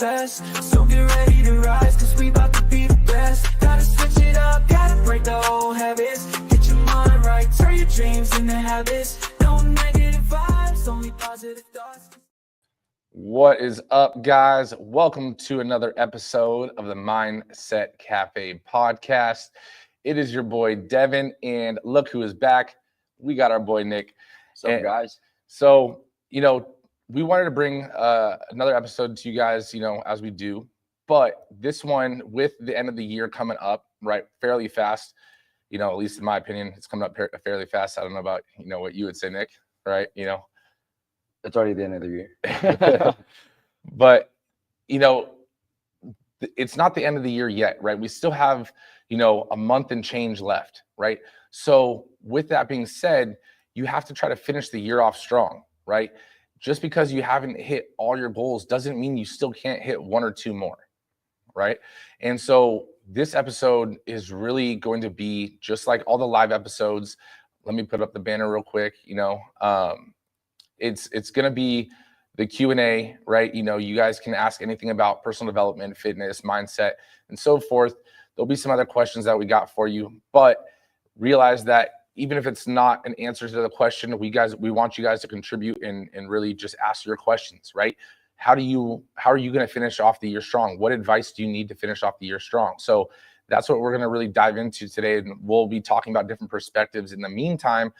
manifest. So get ready to rise, cause we about to be the best. Gotta switch it up, gotta break the old habits. Get your mind right, turn your dreams into habits. No negative vibes, only positive thoughts. What is up, guys? Welcome to another episode of the Mindset Cafe podcast. It is your boy Devin, and look who is back. We got our boy Nick. What's up, guys? So, we wanted to bring another episode to you guys, as we do. But this one, with the end of the year coming up, right, fairly fast, at least in my opinion, it's coming up fairly fast. I don't know about, what you would say, Nick, right? It's already the end of the year. But, it's not the end of the year yet, right? We still have, a month and change left, right? So with that being said, you have to try to finish the year off strong, right? Just because you haven't hit all your goals doesn't mean you still can't hit one or two more, right? And so this episode is really going to be just like all the live episodes. Let me put up the banner real quick. It's going to be the Q&A, right? You guys can ask anything about personal development, fitness, mindset, and so forth. There'll be some other questions that we got for you, but realize that even if it's not an answer to the question, we want you guys to contribute and really just ask your questions, right? How are you going to finish off the year strong? What advice do you need to finish off the year strong? So that's what we're going to really dive into today. And we'll be talking about different perspectives in the meantime.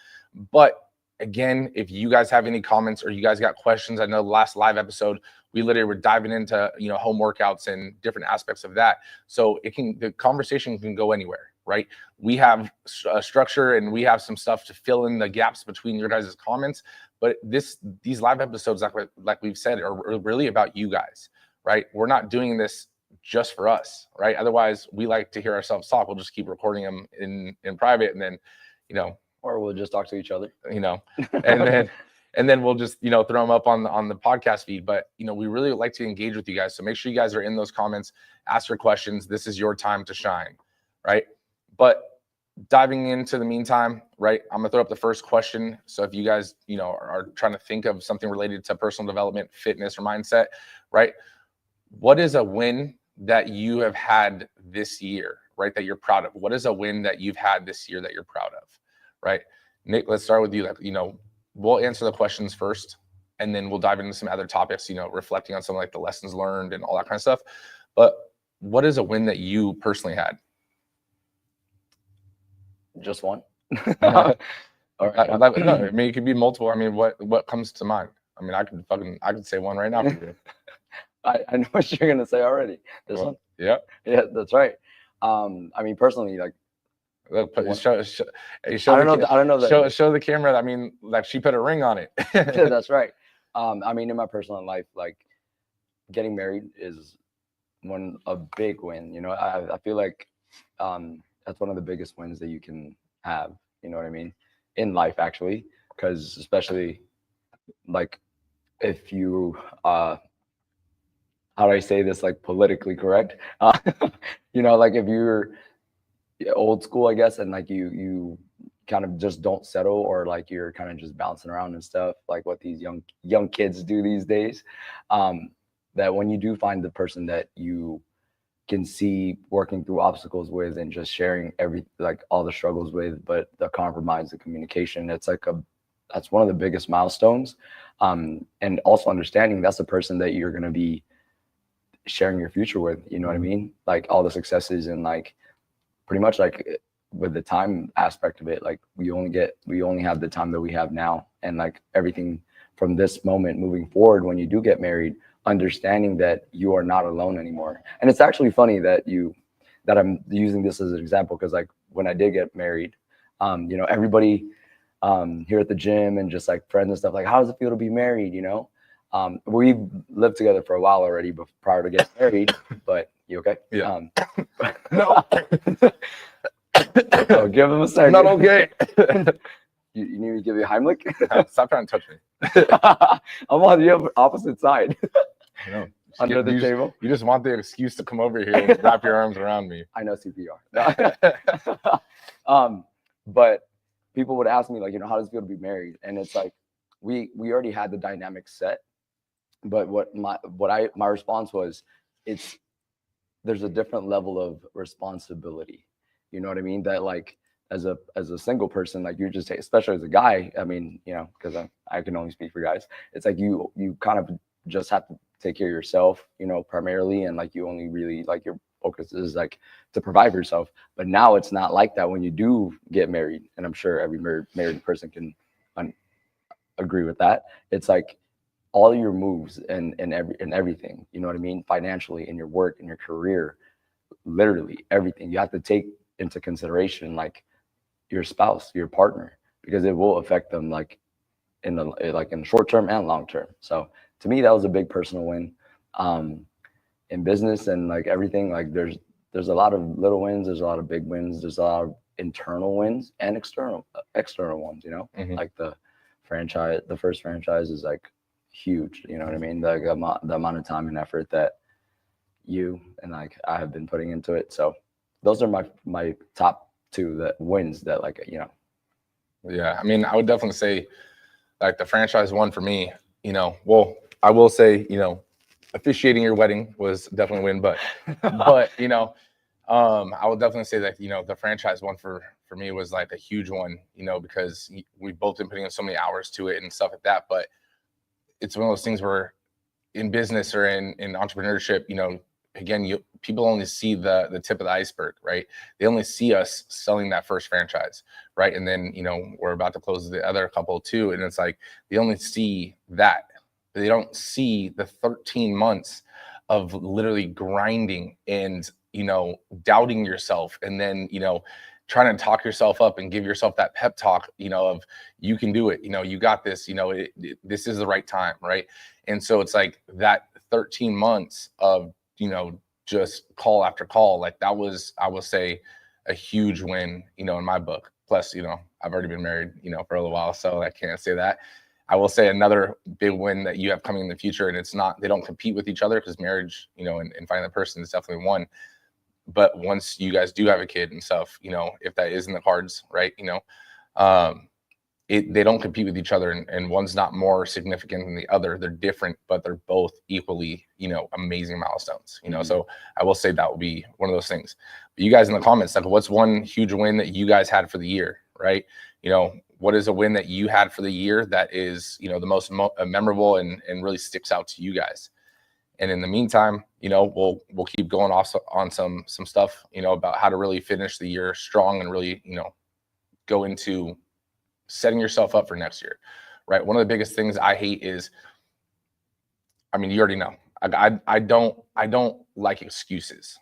But again, if you guys have any comments or you guys got questions, I know the last live episode, we literally were diving into, home workouts and different aspects of that. So the conversation can go anywhere, right? We have a structure and we have some stuff to fill in the gaps between your guys' comments. But these live episodes, like we've said, are really about you guys, right? We're not doing this just for us, right? Otherwise, we like to hear ourselves talk. We'll just keep recording them in private, and then, or we'll just talk to each other, and then we'll just, throw them up on the podcast feed. But, we really like to engage with you guys. So make sure you guys are in those comments, ask your questions. This is your time to shine, right? But diving into the meantime, right, I'm gonna throw up the first question. So if you guys, are trying to think of something related to personal development, fitness, or mindset, right? What is a win that you have had this year, right, that you're proud of? What is a win that you've had this year that you're proud of, right? Nick, let's start with you. We'll answer the questions first, and then we'll dive into some other topics, reflecting on some like the lessons learned and all that kind of stuff. But what is a win that you personally had? Just one. All right. No, I mean, it could be multiple. I mean, what comes to mind? I mean, I could say one right now for you. I know what you're gonna say already. This one. Yeah. Yeah, that's right. I mean, personally, like, look, show the camera. I mean, like, she put a ring on it. That's right. I mean, in my personal life, like, getting married is a big win. I feel like that's one of the biggest wins that you can have. You know what I mean? In life, actually, because especially like if you how do I say this, like, politically correct? Like, if you're old school, I guess, and like you kind of just don't settle, or like you're kind of just bouncing around and stuff, like what these young kids do these days, that when you do find the person that you can see working through obstacles with and just sharing all the struggles with, but the compromise, the communication, that's one of the biggest milestones. And also understanding that's the person that you're going to be sharing your future with, you know what I mean? Like, all the successes, and like pretty much like with the time aspect of it, like we only have the time that we have now, and like everything from this moment moving forward, when you do get married, understanding that you are not alone anymore. And it's actually funny that I'm using this as an example, because like when I did get married, everybody here at the gym and just like friends and stuff, like, how does it feel to be married? We've lived together for a while already, but prior to getting married. But you okay? Yeah. No. Oh, give him a second. Not okay. You need me to give you a Heimlich? Stop trying to touch me. I'm on the opposite side. Under the table. You just want the excuse to come over here and wrap your arms around me. I know CPR. But people would ask me, like, how does it feel to be married? And it's like, we already had the dynamic set. But my response was, there's a different level of responsibility. You know what I mean? That like as a single person, like you just take, especially as a guy, I mean, you know, because I can only speak for guys. It's like you kind of just have to take care of yourself, you know, primarily, and like you only really like your focus is like to provide for yourself. But now it's not like that when you do get married, and I'm sure every married person can agree with that. It's like all your moves and everything, you know what I mean, financially, in your work, in your career, literally everything you have to take into consideration, like your spouse, your partner, because it will affect them like in the short term and long term. So to me, that was a big personal win. In business and like everything, like there's a lot of little wins, there's a lot of big wins, there's a lot of internal wins and external ones, you know. Like the first franchise is like huge, you know what I mean, the amount of time and effort that you and like I have been putting into it. So those are my top two that wins that, like, you know. Yeah, I mean, I would definitely say like the franchise one for me, you know. Well, I will say, you know, officiating your wedding was definitely a win, but you know, I would definitely say that, you know, the franchise one for me was like a huge one, you know, because we've both been putting in so many hours to it and stuff like that. But it's one of those things where in business or in entrepreneurship, you know, again, people only see the tip of the iceberg, right? They only see us selling that first franchise, right? And then, you know, we're about to close the other couple too, and it's like they only see that. They don't see the 13 months of literally grinding and, you know, doubting yourself, and then, you know, trying to talk yourself up and give yourself that pep talk, you know, of you can do it, you know, you got this, you know, this is the right time, right? And so it's like that 13 months of, you know, just call after call, like that was, I will say, a huge win, you know, in my book. Plus, you know, I've already been married, you know, for a little while, so I can't say that. I will say another big win that you have coming in the future, and it's not, they don't compete with each other, because marriage, you know, and finding the person is definitely one. But once you guys do have a kid and stuff, you know, if that is in the cards, right, you know, they don't compete with each other, and one's not more significant than the other. They're different, but they're both equally, you know, amazing milestones, you know. So I will say that will be one of those things. But you guys in the comments, like, what's one huge win that you guys had for the year, right? You know, what is a win that you had for the year that is, you know, the most memorable and really sticks out to you guys? And in the meantime, you know, we'll keep going off on some stuff, you know, about how to really finish the year strong and really, you know, go into setting yourself up for next year, right? One of the biggest things I hate is, I mean, you already know, I don't like excuses,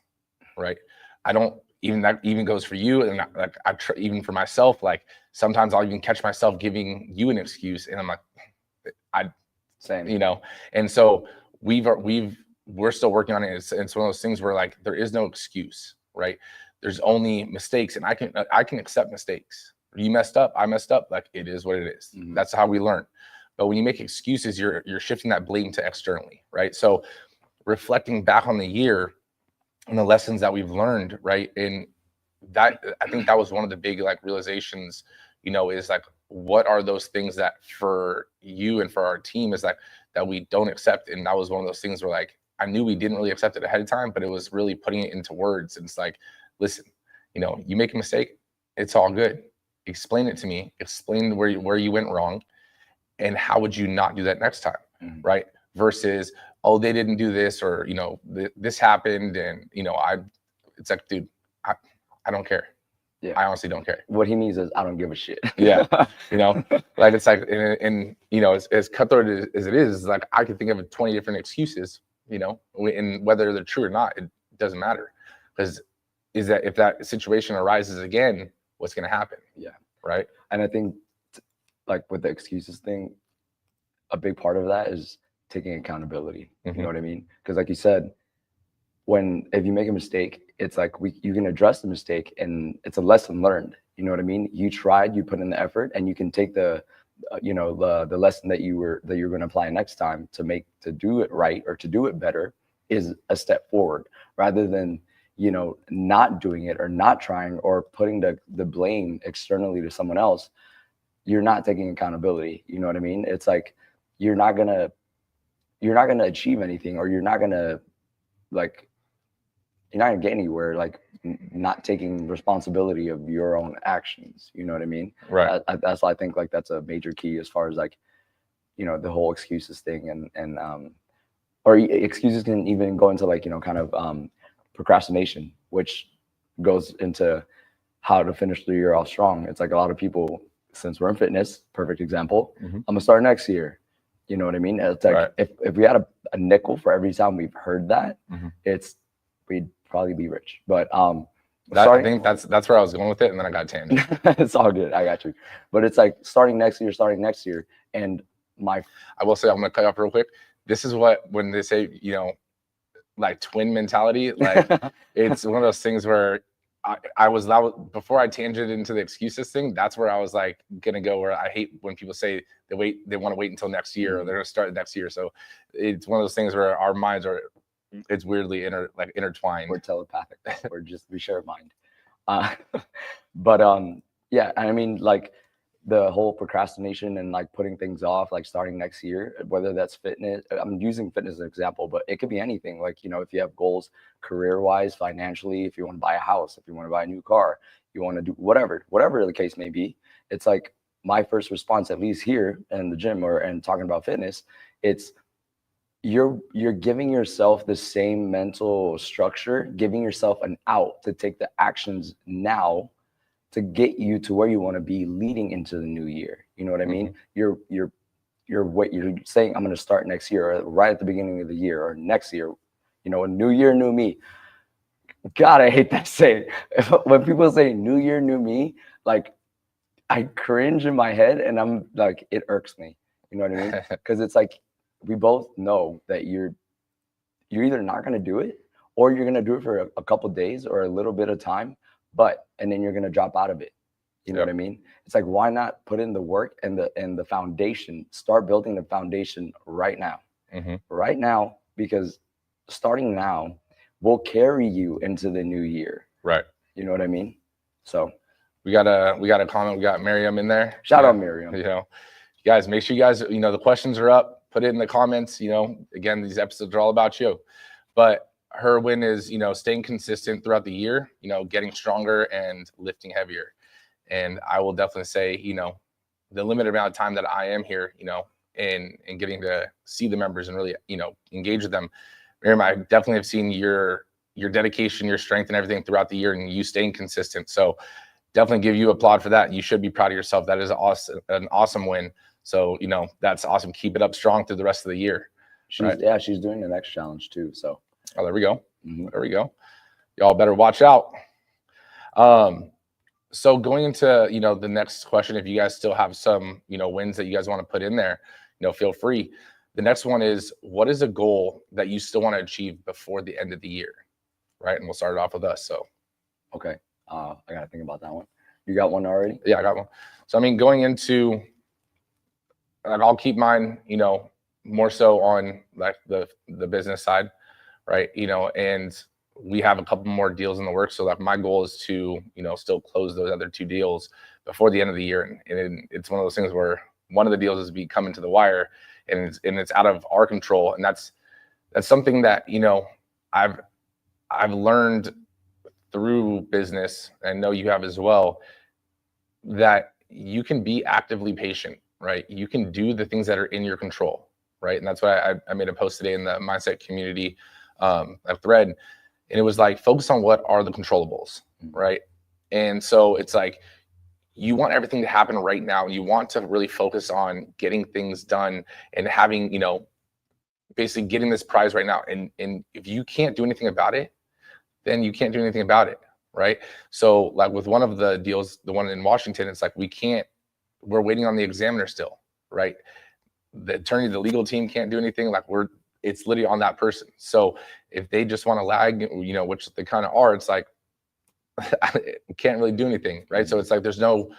right? I don't, even that even goes for you, and like even for myself, like sometimes I'll even catch myself giving you an excuse, and I'm like, Same, you know. And so we're still working on it. It's one of those things where like there is no excuse, right? There's only mistakes, and I can accept mistakes. You messed up, I messed up, like it is what it is. That's how we learn. But when you make excuses, you're shifting that blame to externally, right? So reflecting back on the year and the lessons that we've learned, right? And that, I think that was one of the big like realizations, you know, is like, what are those things that for you and for our team is like that we don't accept? And that was one of those things where like I knew we didn't really accept it ahead of time, but it was really putting it into words. And it's like, listen, you know, you make a mistake, it's all good. Explain it to me, explain where you went wrong, and how would you not do that next time, right? Versus, oh, they didn't do this, or, you know, this happened, and, you know, it's like, dude, I don't care. Yeah. I honestly don't care. What he means is I don't give a shit. Yeah. You know, like it's like, and you know, as cutthroat as it is, like I could think of 20 different excuses, you know, and whether they're true or not, it doesn't matter. Because is that if that situation arises again, what's going to happen? Yeah. Right. And I think like with the excuses thing, a big part of that is taking accountability. You know what I mean? Because like you said, if you make a mistake, it's like you can address the mistake, and it's a lesson learned. You know what I mean? You tried, you put in the effort, and you can take the lesson that you're going to apply next time to do it right or to do it better is a step forward, rather than, you know, not doing it or not trying or putting the blame externally to someone else. You're not taking accountability. You know what I mean? It's like you're not gonna you're not going to achieve anything, or you're not going to like, you're not going to get anywhere, like not taking responsibility of your own actions. You know what I mean? Right. That's why I think like that's a major key as far as like, you know, the whole excuses thing, and or excuses can even go into like, you know, kind of procrastination, which goes into how to finish the year off strong. It's like a lot of people, since we're in fitness, perfect example, Mhm. I'm gonna start next year. You know what I mean? It's like Right. if we had a nickel for every time we've heard that, Mhm. we'd probably be rich. But I think that's where I was going with it, and then I got tangent. it's all good. I got you. But it's like starting next year, and I will say, I'm gonna cut you off real quick. This is what, when they say, you know, like twin mentality, like it's one of those things where I was before I tangented into the excuses thing. That's where I was like gonna go. Where I hate when people say they want to wait until next year, or they're gonna start next year. So it's one of those things where our minds are, it's weirdly intertwined. we're telepathic. We share a mind. But yeah, I mean, like the whole procrastination and like putting things off, like starting next year, whether that's fitness. I'm using fitness as an example, but it could be anything. Like, you know, if you have goals career wise, financially, if you want to buy a house, if you want to buy a new car, you want to do whatever the case may be. It's like my first response, at least here in the gym and talking about fitness, it's you're giving yourself the same mental structure, giving yourself an out to take the actions now to get you to where you want to be leading into the new year. You know what I mean? You're saying, I'm going to start next year, or right at the beginning of the year, or next year, you know, a new year, new me. God, I hate that saying. When people say new year, new me, like I cringe in my head, and I'm like, it irks me. You know what I mean? Because it's like, we both know that you're either not going to do it, or you're going to do it for a couple of days or a little bit of time, and then you're going to drop out of it. You know what I mean? It's like, why not put in the work and the foundation, start building the foundation right now, right now, because starting now will carry you into the new year. Right. You know what I mean? So we got a comment. We got Miriam in there. Shout out Miriam. You know, guys, make sure you guys, you know, the questions are up. Put it in the comments. You know, again, these episodes are all about you. But her win is, you know, staying consistent throughout the year, you know, getting stronger and lifting heavier. And I will definitely say, you know, the limited amount of time that I am here, you know, and getting to see the members and really, you know, engage with them. Miriam, I definitely have seen your dedication, your strength, and everything throughout the year, and you staying consistent. So definitely give you applaud for that. You should be proud of yourself. That is an awesome win. So, you know, that's awesome. Keep it up strong through the rest of the year. She's doing the next challenge too. So, oh, there we go. There we go. Y'all better watch out. So going into, you know, the next question, if you guys still have some, you know, wins that you guys want to put in there, you know, feel free. The next one is, what is a goal that you still want to achieve before the end of the year? Right. And we'll start it off with us. So, okay. I got to think about that one. You got one already? Yeah, I got one. So, I mean, going into, and I'll keep mine, you know, more so on like the business side, right? You know, and we have a couple more deals in the works. So like my goal is to, you know, still close those other 2 deals before the end of the year. And it's one of those things where one of the deals is be coming to the wire, and it's out of our control. And that's something that, you know, I've learned through business, and I know you have as well, that you can be actively patient, right? You can do the things that are in your control, right? And that's why I made a post today in the mindset community, a thread, and it was like, focus on what are the controllables, right? And so it's like, you want everything to happen right now. You want to really focus on getting things done and having, you know, basically getting this prize right now. And if you can't do anything about it, then you can't do anything about it, right? So like with one of the deals, the one in Washington, it's like, we're waiting on the examiner still, right? The attorney, the legal team can't do anything. Like it's literally on that person. So if they just want to lag, you know, which they kind of are, it's like, can't really do anything, right? So it's like, there's no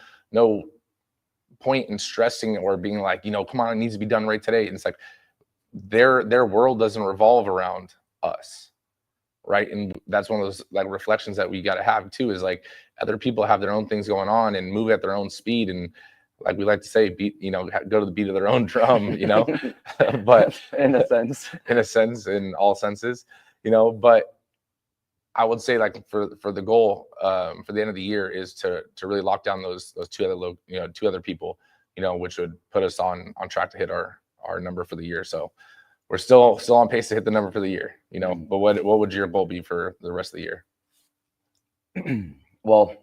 point in stressing or being like, you know, come on, it needs to be done right today. And it's like, their world doesn't revolve around us, right? And that's one of those like reflections that we got to have too, is like, other people have their own things going on and move at their own speed. And like we like to say, beat, go to the beat of their own drum, but in a sense, in all senses, but I would say like for the goal for the end of the year is to really lock down those two other people, which would put us on track to hit our number for the year. So we're still on pace to hit the number for the year, but what would your goal be for the rest of the year? Well,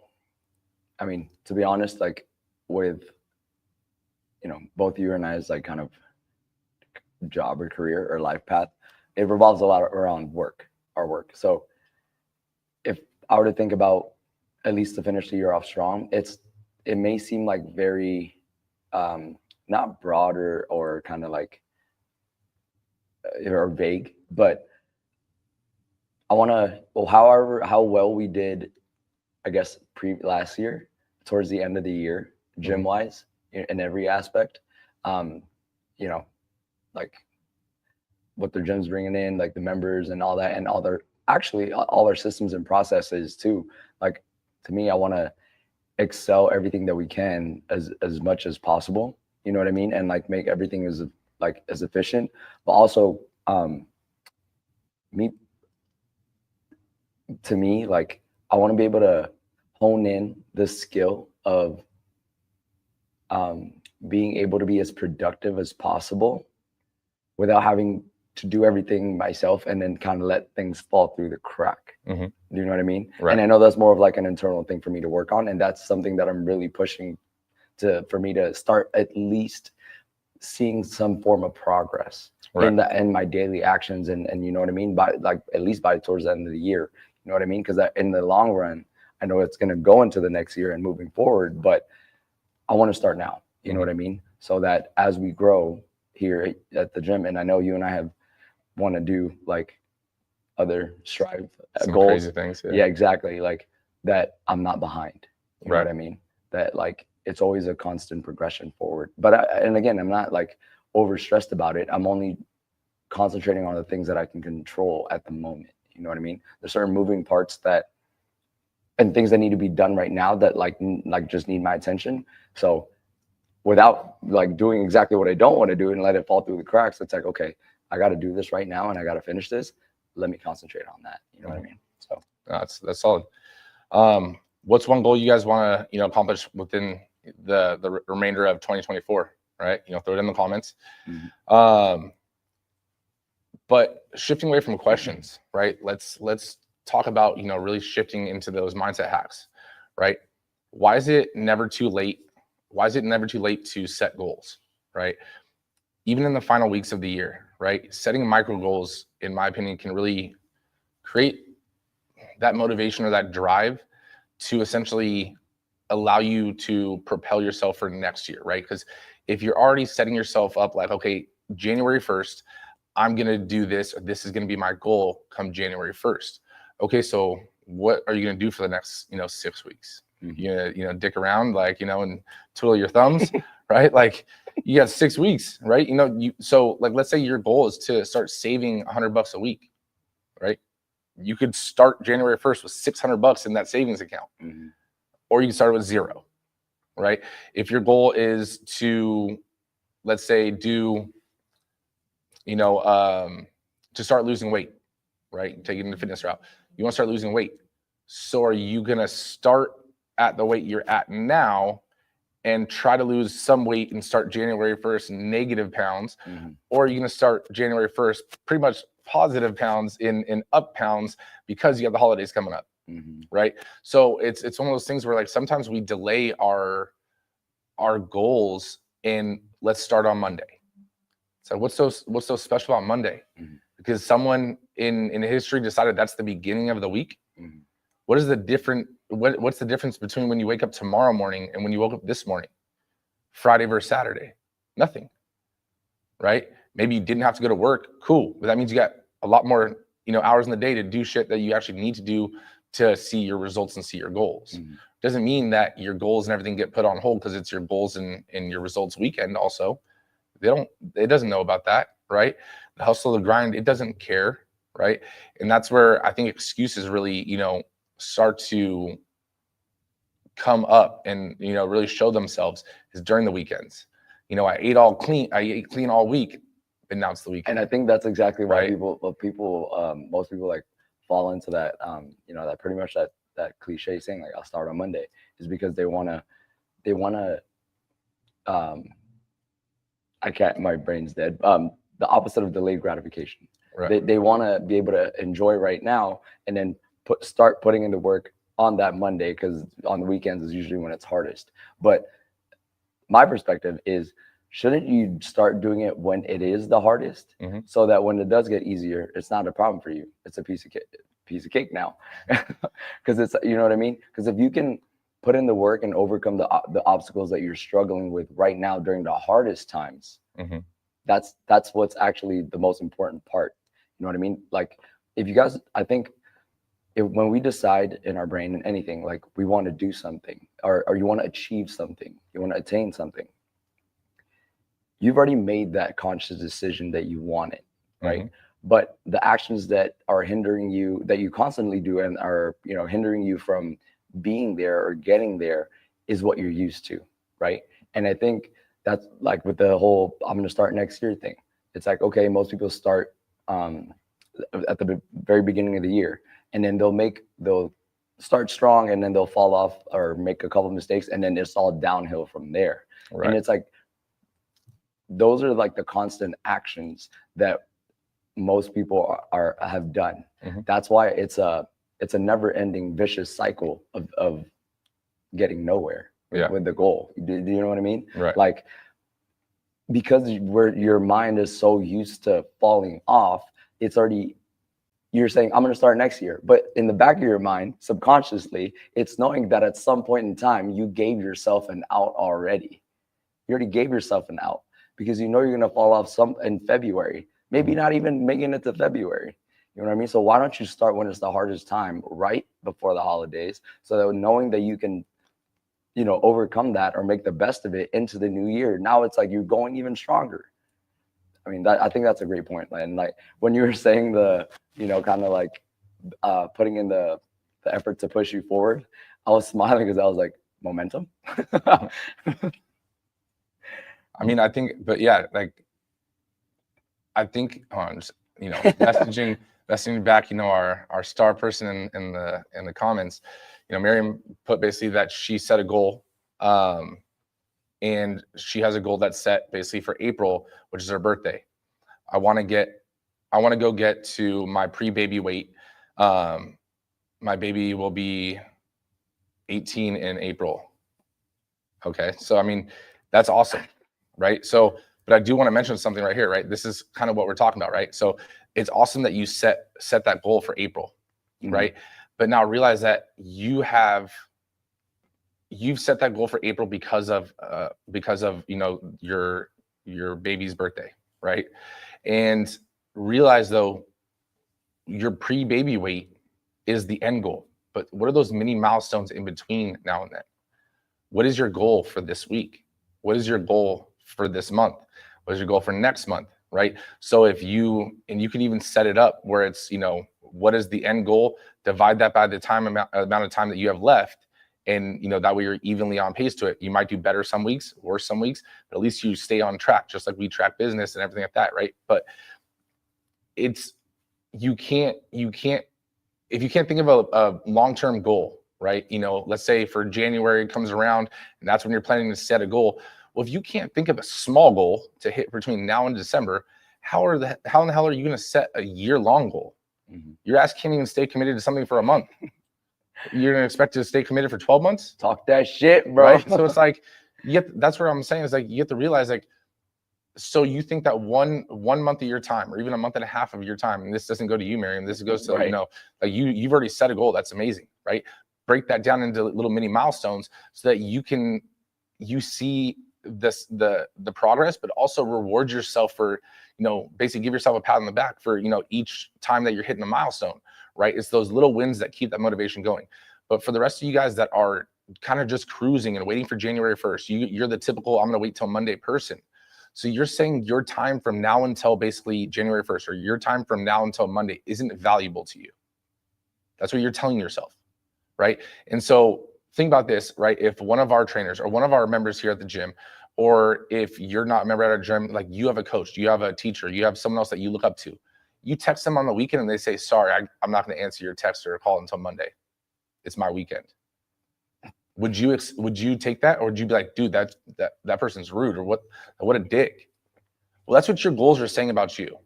I mean, to be honest, like with, both you and I's like kind of job or career or life path, it revolves a lot around our work. So if I were to think about at least to finish the year off strong, it may seem like very, not broader or kind of like, or vague, but I want to, how well we did, I guess, last year, towards the end of the year, gym wise, in every aspect, like what their gym's bringing in, like the members and all that, and all our systems and processes too. Like, to me, I want to excel everything that we can as much as possible. You know what I mean? And like make everything as efficient, but also, to me, like I want to be able to hone in the skill of being able to be as productive as possible without having to do everything myself and then kind of let things fall through the crack. Mm-hmm. Do you know what I mean? Right. And I know that's more of like an internal thing for me to work on. And that's something that I'm really pushing for me to start at least seeing some form of progress in my daily actions. And you know what I mean? At least by towards the end of the year, you know what I mean? Because in the long run, I know it's going to go into the next year and moving forward, but I want to start now. You know what I mean? So that as we grow here at the gym, and I know you and I want to do like other strive goals, crazy things. Yeah, exactly. Like that, I'm not behind. You know what I mean? That like it's always a constant progression forward. But and again, I'm not like overstressed about it. I'm only concentrating on the things that I can control at the moment. You know what I mean? There's certain moving parts and things that need to be done right now that like just need my attention. So without like doing exactly what I don't want to do and let it fall through the cracks, it's like, okay, I got to do this right now and I got to finish this. Let me concentrate on that. You know what I mean? So that's solid. What's one goal you guys want to, accomplish within the remainder of 2024, right? Throw it in the comments. Mm-hmm. But shifting away from questions, right? Let's talk about, really shifting into those mindset hacks, right? Why is it never too late? Why is it never too late to set goals, right? Even in the final weeks of the year, right? Setting micro goals, in my opinion, can really create that motivation or that drive to essentially allow you to propel yourself for next year, right? Because if you're already setting yourself up like, okay, January 1st, I'm going to do this, or this is going to be my goal come January 1st. Okay, so what are you going to do for the next, 6 weeks? You know, dick around, like, and twiddle your thumbs, right? Like you got 6 weeks, right? So like, let's say your goal is to start saving $100 a week, right? You could start January 1st with $600 in that savings account, or you can start with zero, right? If your goal is to, let's say, to start losing weight, right? Take it in the fitness route. You want to start losing weight. So are you going to start at the weight you're at now and try to lose some weight and start January 1st negative pounds? Or are you going to start January 1st pretty much positive pounds in up pounds because you have the holidays coming up, right? So it's one of those things where like sometimes we delay our goals and let's start on Monday. So what's so special about Monday? Because someone in history decided that's the beginning of the week. What is what's the difference between when you wake up tomorrow morning and when you woke up this morning? Friday versus Saturday? Nothing, right? Maybe you didn't have to go to work. Cool. But that means you got a lot more, hours in the day to do shit that you actually need to do to see your results and see your goals. Doesn't mean that your goals and everything get put on hold because it's your goals and your results weekend also. It doesn't know about that, right? The hustle, the grind, it doesn't care, right? And that's where I think excuses really, start to come up and, you know, really show themselves is during the weekends. You know, I ate clean all week, but now it's the weekend. And I think that's exactly why Right. most people like fall into that, you know, that pretty much that cliche saying, like, I'll start on Monday, is because they want to, I can't, my brain's dead. The opposite of delayed gratification. Right. They want to be able to enjoy right now and then start putting into work on that Monday, because on the weekends is usually when it's hardest. But my perspective is, shouldn't you start doing it when it is the hardest, Mhm. so that when it does get easier, it's not a problem for you? It's a piece of cake now, because it's, you know what I mean? Because if you can put in the work and overcome the obstacles that you're struggling with right now during the hardest times, Mhm. that's what's actually the most important part. You know what I mean? Like, if you guys, I think, when we decide in our brain in anything, like we want to do something, or you want to achieve something, you want to attain something, you've already made that conscious decision that you want it, right? Mhm. But the actions that are hindering you, that you constantly do and are, you know, hindering you from being there or getting there, is what you're used to, right? And I think that's like with the whole I'm going to start next year thing. It's like, okay, most people start at the very beginning of the year, and then they'll start strong, and then they'll fall off or make a couple of mistakes, and then it's all downhill from there. Right. And it's like, those are like the constant actions that most people have done. Mhm. That's why it's a never-ending vicious cycle of getting nowhere Yeah. with the goal. Do you know what I mean? Right. Like, because your mind is so used to falling off, it's already, you're saying, I'm going to start next year. But in the back of your mind, subconsciously, it's knowing that at some point in time, you gave yourself an out already. You already gave yourself an out, because you know you're going to fall off in February, maybe not even making it to February. You know what I mean? So why don't you start when it's the hardest time, right before the holidays, so that knowing that you can, you know, overcome that or make the best of it into the new year. Now it's like you're going even stronger. I mean, I think that's a great point. And like when you were saying the, you know, kind of like putting in the effort to push you forward, I was smiling because I was like, momentum. I mean, I think, but yeah, like, I think, you know, messaging back, you know, our star person in the comments, you know, Miriam put basically that she set a goal, and she has a goal that's set basically for April, which is her birthday. I want to go get to my pre-baby weight. My baby will be 18 in April. Okay, so I mean, that's awesome, right? So, but I do want to mention something right here, right? This is kind of what we're talking about, right? So it's awesome that you set that goal for April, right? But now realize that you've set that goal for April because of you know, your baby's birthday, right? And realize though, your pre-baby weight is the end goal, but what are those mini milestones in between now and then? What is your goal for this week? What is your goal for this month? What is your goal for next month, right? So you can even set it up where it's, you know, what is the end goal? Divide that by the amount of time that you have left. And, you know, that way you're evenly on pace to it. You might do better some weeks, worse some weeks, but at least you stay on track, just like we track business and everything like that, right? But you can't, if you can't think of a long-term goal, right? You know, let's say for January comes around and that's when you're planning to set a goal. Well, if you can't think of a small goal to hit between now and December, how in the hell are you going to set a year-long goal? Your ass can't even stay committed to something for a month. You're going to expect to stay committed for 12 months? Talk that shit, bro. Right? So it's like, that's what I'm saying, is like, you have to realize, like, so you think that one month of your time, or even a month and a half of your time, and this doesn't go to you, Miriam, this goes to, Right. you know, like you've already set a goal. That's amazing, right? Break that down into little mini milestones so that you see the progress, but also reward yourself for, you know, basically give yourself a pat on the back for, you know, each time that you're hitting a milestone, right? It's those little wins that keep that motivation going. But for the rest of you guys that are kind of just cruising and waiting for January 1st, you're the typical, I'm going to wait till Monday person. So you're saying your time from now until basically January 1st, or your time from now until Monday, isn't valuable to you. That's what you're telling yourself, right? And so think about this, right? If one of our trainers or one of our members here at the gym, or if you're not a member at our gym, like you have a coach, you have a teacher, you have someone else that you look up to, you text them on the weekend and they say, sorry, I'm not going to answer your text or call until Monday. It's my weekend. Would you take that, or would you be like, dude, that person's rude, or what a dick? Well, that's what your goals are saying about you,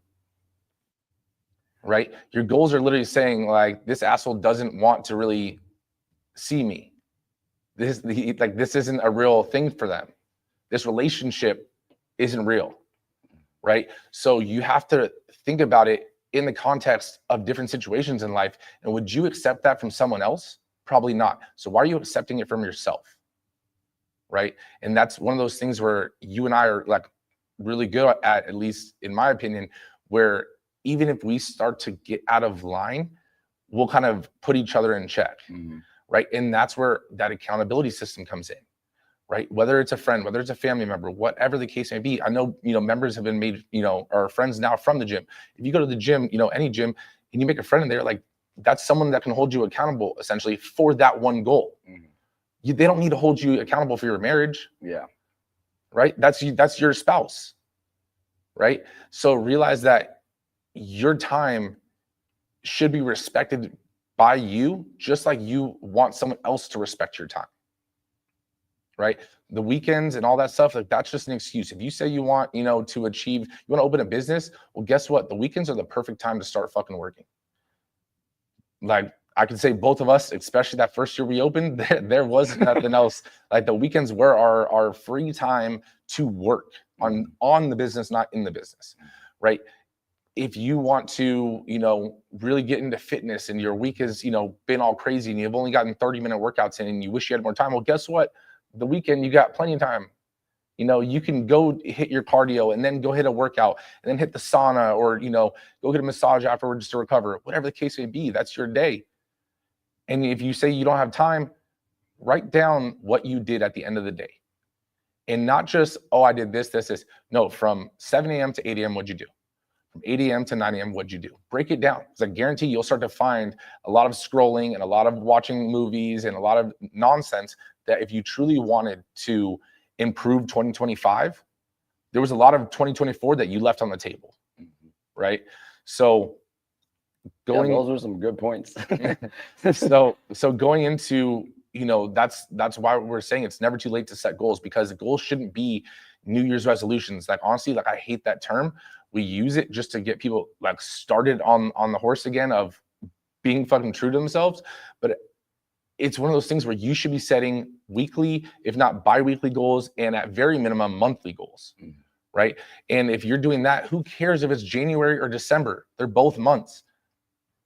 right? Your goals are literally saying like, this asshole doesn't want to really see me. This isn't a real thing for them. This relationship isn't real, right? So you have to think about it in the context of different situations in life. And would you accept that from someone else? Probably not. So why are you accepting it from yourself? Right? And that's one of those things where you and I are like really good at least in my opinion, where even if we start to get out of line, we'll kind of put each other in check. Mm-hmm. Right? And that's where that accountability system comes in. Right? Whether it's a friend, whether it's a family member, whatever the case may be. I know, members have been made, are friends now from the gym. If you go to the gym, any gym, and you make a friend in there, like that's someone that can hold you accountable essentially for that one goal. Mm-hmm. They don't need to hold you accountable for your marriage. Yeah. Right? That's your spouse. Right? So realize that your time should be respected by you, just like you want someone else to respect your time. Right? The weekends and all that stuff, like that's just an excuse. If you say you want, to achieve, you want to open a business, well, guess what? The weekends are the perfect time to start fucking working. Like I can say both of us, especially that first year we opened, there was nothing else. Like the weekends were our free time to work on the business, not in the business. Right? If you want to, really get into fitness and your week has, been all crazy and you've only gotten 30-minute workouts in and you wish you had more time, well, guess what? The weekend, you got plenty of time. You can go hit your cardio and then go hit a workout and then hit the sauna, or, go get a massage afterwards to recover. Whatever the case may be, that's your day. And if you say you don't have time, write down what you did at the end of the day. And not just, oh, I did this. No, from 7 a.m. to 8 a.m., what'd you do? From 8 a.m. to 9 a.m., what'd you do? Break it down. Because I guarantee you'll start to find a lot of scrolling and a lot of watching movies and a lot of nonsense that if you truly wanted to improve 2025, there was a lot of 2024 that you left on the table. Mm-hmm. Right? So those were some good points. so going into, that's why we're saying it's never too late to set goals, because the goals shouldn't be New Year's resolutions. Like honestly, like I hate that term. We use it just to get people like started on the horse again of being fucking true to themselves. But it's one of those things where you should be setting weekly, if not bi-weekly goals, and at very minimum monthly goals. Mm-hmm. Right? And if you're doing that, who cares if it's January or December? They're both months.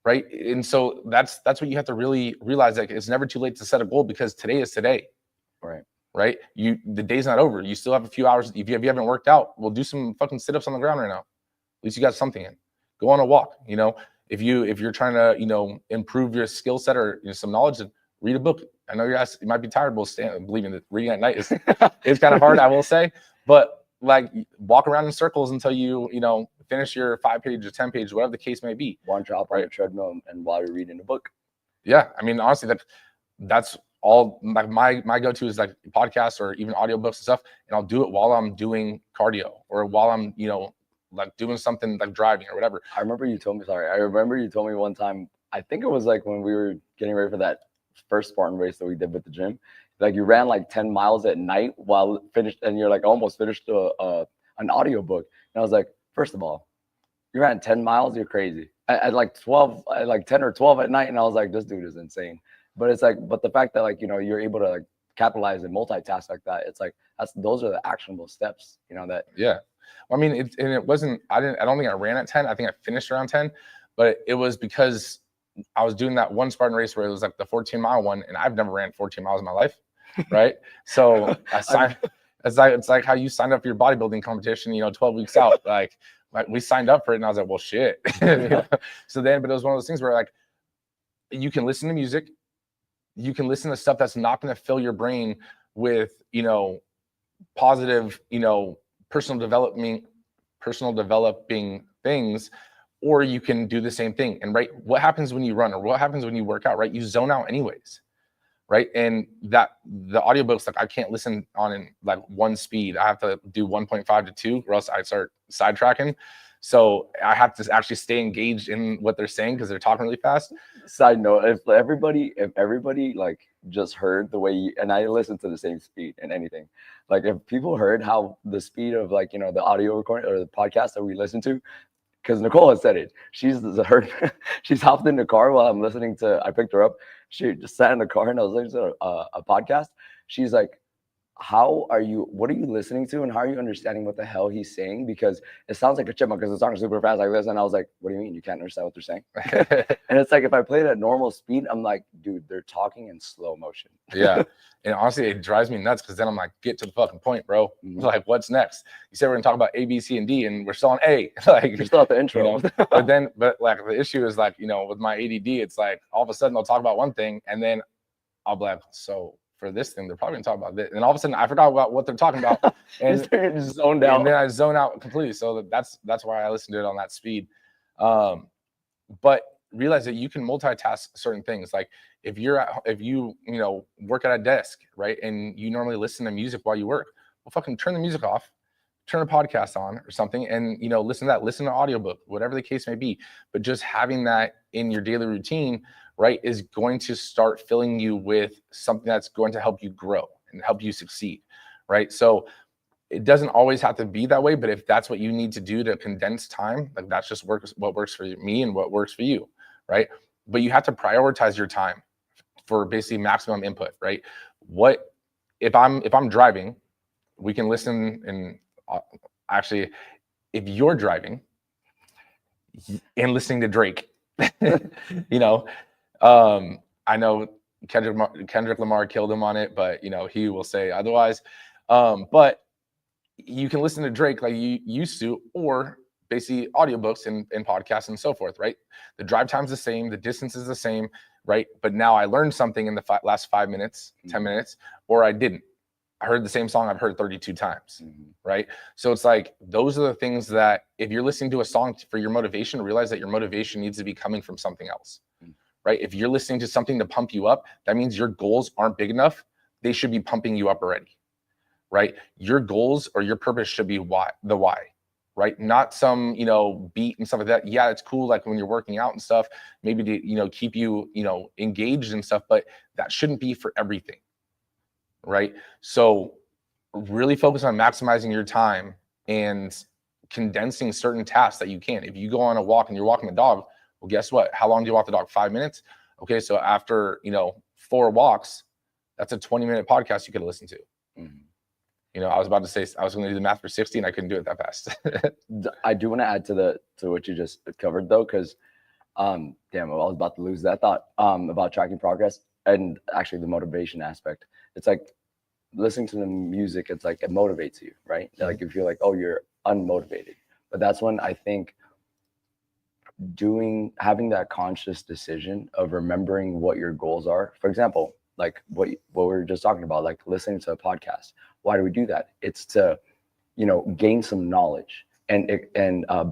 Right? And so that's what you have to really realize, that it's never too late to set a goal, because today is today. Right. Right? The day's not over. You still have a few hours. If you haven't worked out, we'll do some fucking sit-ups on the ground right now. At least you got something in. Go on a walk. If you're trying to, improve your skill set or some knowledge, then read a book. I know you might be tired, but believing that reading at night is kind of hard, I will say. But like walk around in circles until you finish your 5-page or 10-page, whatever the case may be. One drop on the treadmill and while you're reading a book. Yeah, I mean, honestly, that's all. Like my go-to is like podcasts or even audiobooks and stuff, and I'll do it while I'm doing cardio or while I'm like doing something like driving or whatever. I remember you told me one time, I think it was like when we were getting ready for that first Spartan race that we did with the gym, like you ran like 10 miles at night while finished, and you're like almost finished an audiobook. And I was like, first of all, you ran 10 miles, you're crazy. At like 10 or 12 at night, and I was like, this dude is insane. But it's like, but the fact that you're able to like capitalize and multitask like that, it's like those are the actionable steps, that. Yeah. Well, I mean, it wasn't, I don't think I ran at 10. I think I finished around 10, but it was because I was doing that one Spartan race where it was like the 14-mile one, and I've never ran 14 miles in my life. Right. So it's like how you signed up for your bodybuilding competition, 12 weeks out, like we signed up for it, and I was like, well, shit. So then, but it was one of those things where like, you can listen to music, you can listen to stuff that's not going to fill your brain with, positive, personal developing things, or you can do the same thing. And right, what happens when you run or what happens when you work out, right? You zone out anyways, right? And that the audiobooks, like I can't listen on in like one speed. I have to do 1.5 to 2, or else I start sidetracking. So I have to actually stay engaged in what they're saying because they're talking really fast. Side note, if everybody like just heard the way you, and I listen to the same speed and anything, like if people heard how the speed of like, you know, the audio recording or the podcast that we listen to, because Nicole has said it, she's hopped in the car while I'm listening to, I picked her up, she just sat in the car and I was listening to a podcast. She's like, what are you listening to and how are you understanding what the hell he's saying? Because it sounds like a chipmunk because it's talking super fast like this. And I was like, what do you mean you can't understand what they're saying? And it's like, if I play it at normal speed, I'm like, dude, they're talking in slow motion. Yeah. And honestly, it drives me nuts because then I'm like, get to the fucking point, bro. Mhm. Like, what's next? You said we're gonna talk about A, B, C, and D, and we're still on A. Like, You're still at the intro. you know, but like the issue is like, you know, with my ADD, it's like all of a sudden they'll talk about one thing and then I'll be like, so for this thing, they're probably gonna talk about this. And all of a sudden I forgot about what they're talking about. And just zoned out. And then I zone out completely. So that's why I listen to it on that speed. But realize that you can multitask certain things. Like if you work at a desk, right, and you normally listen to music while you work, well, fucking turn the music off, turn a podcast on or something, and listen to that, listen to audiobook, whatever the case may be. But just having that in your daily routine, right, is going to start filling you with something that's going to help you grow and help you succeed, right? So it doesn't always have to be that way, but if that's what you need to do to condense time, like that's just what works for me and what works for you, right? But you have to prioritize your time for basically maximum input, right? What if I'm driving, we can listen, and actually, if you're driving and listening to Drake, I know Kendrick Lamar killed him on it, but he will say otherwise. But you can listen to Drake like you used to, or basically audiobooks and podcasts and so forth, right? The drive time's the same, the distance is the same, right? But now I learned something in the last 5 minutes, 10 minutes, or I didn't. I heard the same song I've heard 32 times, right? So it's like, those are the things that if you're listening to a song for your motivation, realize that your motivation needs to be coming from something else, right? If you're listening to something to pump you up, that means your goals aren't big enough. They should be pumping you up already, right? Your goals or your purpose should be the why, right? Not some, beat and stuff like that. Yeah, it's cool. Like when you're working out and stuff, maybe to, keep you, engaged and stuff, but that shouldn't be for everything, right? So really focus on maximizing your time and condensing certain tasks that you can. If you go on a walk and you're walking the dog, well, guess what? How long do you walk the dog? 5 minutes? Okay, so after, 4 walks, that's a 20-minute podcast you could listen to. I was about to say I was going to do the math for 60 and I couldn't do it that fast. I do want to add to what you just covered though, because I was about to lose that thought about tracking progress and actually the motivation aspect. It's like listening to the music, it's like it motivates you, right? Like you feel like, oh, you're unmotivated. But that's when I think having that conscious decision of remembering what your goals are. For example, like what we were just talking about, like listening to a podcast. Why do we do that? It's to, gain some knowledge and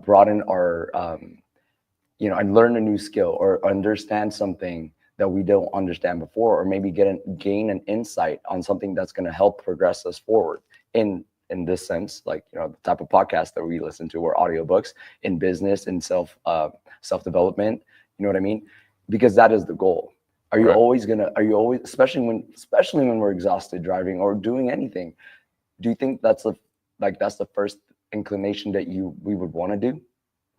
broaden our, and learn a new skill or understand something that we don't understand before, or maybe gain an insight on something that's going to help progress us forward in this sense, like, the type of podcast that we listen to, or audiobooks in business and self-development, you know what I mean? Because that is the goal. Are you always, especially when we're exhausted driving or doing anything, do you think that's the first inclination that we would want to do?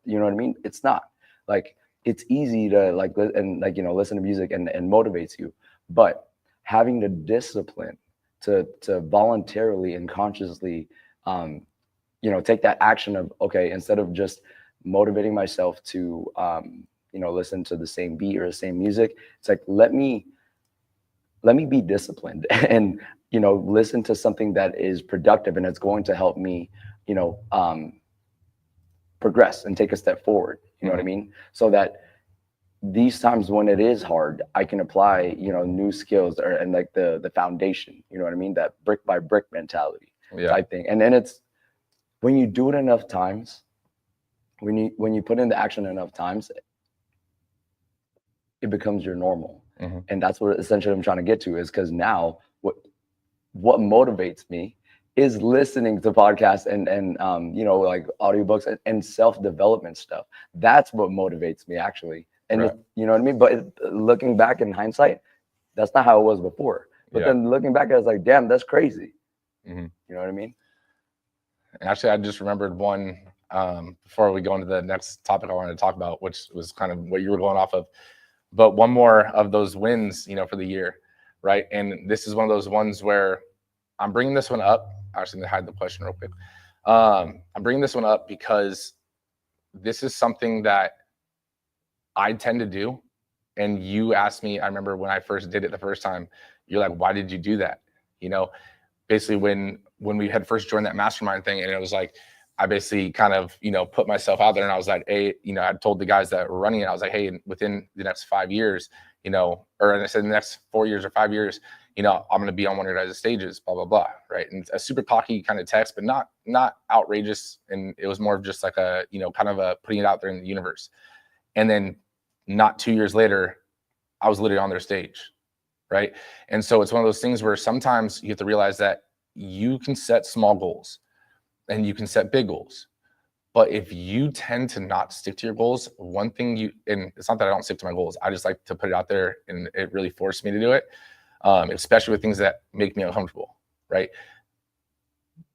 You know what I mean? It's not. Like, it's easy to listen to music and motivates you, but having the discipline to voluntarily and consciously, take that action of, okay, instead of just motivating myself to, listen to the same beat or the same music, it's like, let me be disciplined and, listen to something that is productive and it's going to help me, progress and take a step forward. You know what I mean? So that these times when it is hard, I can apply, new skills and like the foundation, you know what I mean? That brick by brick mentality type thing. And then it's when you do it enough times, when you put into action enough times, it becomes your normal. Mhm. And that's what essentially I'm trying to get to, is because now what motivates me is listening to podcasts and you know, like audiobooks and self-development stuff. That's what motivates me, actually. And Right. you know what I mean? But looking back in hindsight, that's not how it was before. But Yeah. then looking back, I was like, damn, that's crazy. Mhm. You know what I mean? Actually, I just remembered one before we go into the next topic I wanted to talk about, which was kind of what you were going off of. But one more of those wins, you know, for the year, right? And this is one of those ones where I'm bringing this one up. Actually, let me hide the question real quick. I'm bringing this one up because this is something that I tend to do. And you asked me, I remember when I first did it the first time, you're like, why did you do that? You know, basically when we had first joined that mastermind thing, and it was like, I basically kind of, you know, put myself out there, and I was like, hey, you know, I told the guys that were running it, I was like, hey, within the next 5 years, you know, or I said the next 4 years or 5 years, you know, I'm going to be on one of your guys' stages, blah, blah, blah. Right. And a super cocky kind of text, but not outrageous. And it was more of just like a, you know, kind of a putting it out there in the universe. And then not 2 years later, I was literally on their stage. Right. And so it's one of those things where sometimes you have to realize that you can set small goals and you can set big goals. But if you tend to not stick to your goals, one thing and it's not that I don't stick to my goals, I just like to put it out there, and it really forced me to do it, especially with things that make me uncomfortable, right?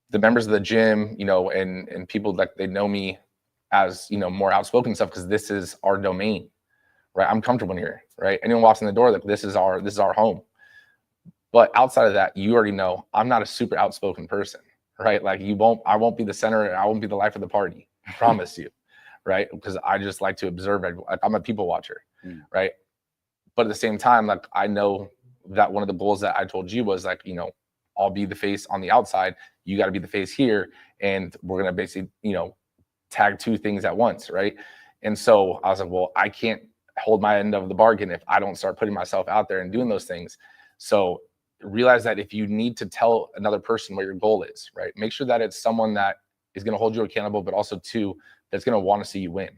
The members of the gym, you know, and people that they know me as, you know, more outspoken stuff, because this is our domain, right? I'm comfortable in here, right? Anyone walks in the door, like this is our home. But outside of that, you already know I'm not a super outspoken person, right? Like I won't be the center, I won't be the life of the party, I promise you, right? Because I just like to observe. I'm a people watcher, right? But at the same time, like I know that one of the goals that I told you was like, you know, I'll be the face on the outside, you got to be the face here, and we're gonna basically, you know, tag two things at once, right? And so I was like, well, I can't hold my end of the bargain if I don't start putting myself out there and doing those things. So realize that if you need to tell another person what your goal is, right, make sure that it's someone that is going to hold you accountable, but also two, that's going to want to see you win,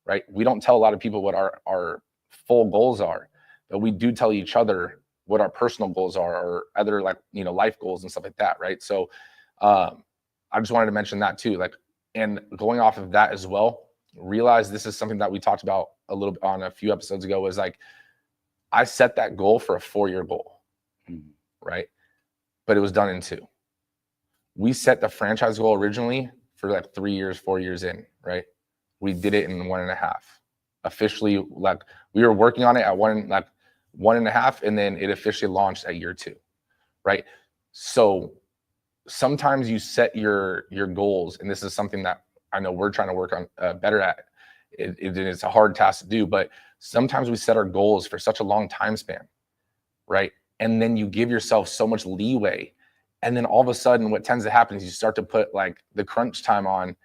right? We don't tell a lot of people what our full goals are, but we do tell each other what our personal goals are, or other, like, you know, life goals and stuff like that, right? So I just wanted to mention that too, like, and going off of that as well, realize this is something that we talked about a little bit on a few episodes ago, was like, I set that goal for a 4-year goal, right? But it was done in 2. We set the franchise goal originally for like 3 years, 4 years in, right? We did it in 1.5. Officially, like, we were working on it at 1.5, and then it officially launched at year 2, right? So sometimes you set your goals, and this is something that I know we're trying to work on better at. It's a hard task to do, but sometimes we set our goals for such a long time span, right? And then you give yourself so much leeway, and then all of a sudden what tends to happen is you start to put like the crunch time on,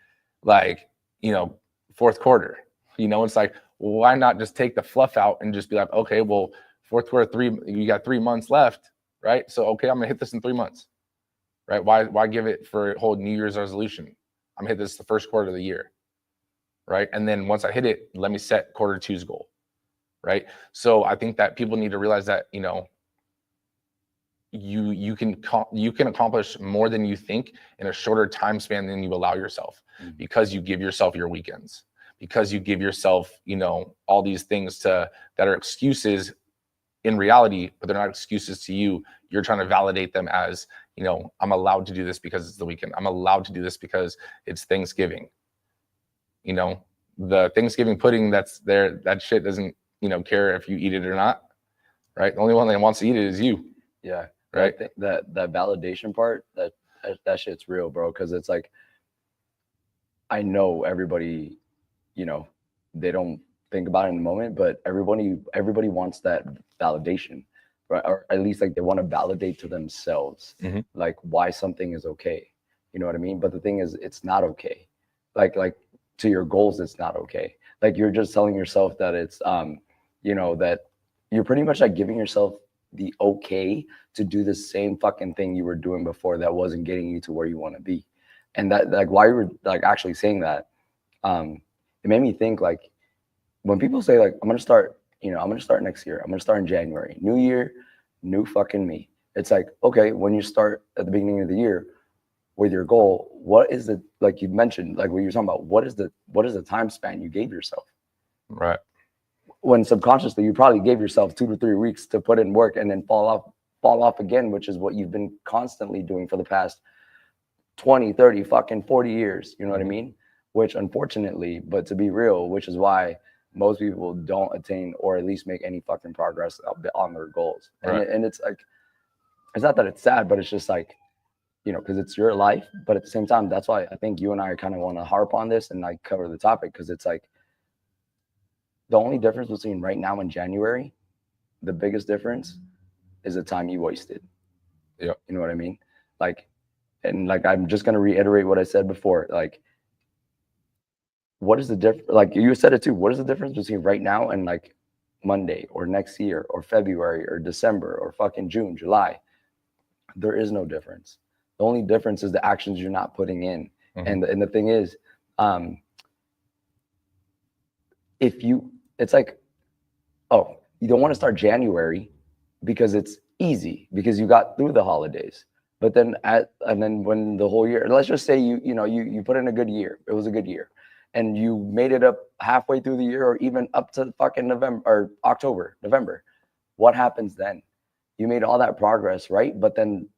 like, you know, 4th quarter. You know, it's like, well, why not just take the fluff out and just be like, okay, well, 4th quarter, you got 3 months left, right? So okay, I'm gonna hit this in 3 months, right? Why give it for a whole New Year's resolution? I'm gonna hit this the 1st quarter of the year, right? And then once I hit it, let me set quarter 2's goal, right? So I think that people need to realize that, you know, you can accomplish more than you think in a shorter time span than you allow yourself, because you give yourself your weekends, because you give yourself, you know, all these things that are excuses in reality, but they're not excuses to you. You're trying to validate them as, you know, I'm allowed to do this because it's the weekend. I'm allowed to do this because it's Thanksgiving. You know, the Thanksgiving pudding that's there, that shit doesn't, you know, care if you eat it or not, right? The only one that wants to eat it is you. Yeah. Right. That validation part, that shit's real, bro. Because it's like, I know everybody, you know, they don't think about it in the moment, but everybody wants that validation, right? Or at least like they want to validate to themselves, like why something is okay. You know what I mean? But the thing is, it's not okay. Like to your goals, it's not okay. Like you're just telling yourself that it's you know, that you're pretty much like giving yourself the okay to do the same fucking thing you were doing before that wasn't getting you to where you want to be. And that, like, while you were like actually saying that, it made me think, like, when people say like, I'm gonna start you know, I'm going to start next year. I'm going to start in January. New year, new fucking me. It's like, okay, when you start at the beginning of the year with your goal, what is the, like you mentioned, like what you're talking about, what is the time span you gave yourself? Right. When subconsciously you probably gave yourself 2 to 3 weeks to put in work and then fall off again, which is what you've been constantly doing for the past 20, 30, fucking 40 years. You know what I mean? Which unfortunately, but to be real, which is why most people don't attain or at least make any fucking progress on their goals. Right. And it's like, it's not that it's sad, but it's just like, you know, because it's your life. But at the same time, that's why I think you and I kind of want to harp on this and like cover the topic, because it's like the only difference between right now and January, the biggest difference is the time you wasted. Yeah. You know what I mean? Like, and like, I'm just going to reiterate what I said before. Like, what is the difference? Like you said it too. What is the difference between right now and like Monday or next year or February or December or fucking June, July? There is no difference. The only difference is the actions you're not putting in. And the thing is, it's like, oh, you don't want to start January because it's easy because you got through the holidays. But then and then when the whole year, let's just say you put in a good year. It was a good year. And you made it up halfway through the year or even up to fucking November or October, November. What happens then? You made all that progress, right? But then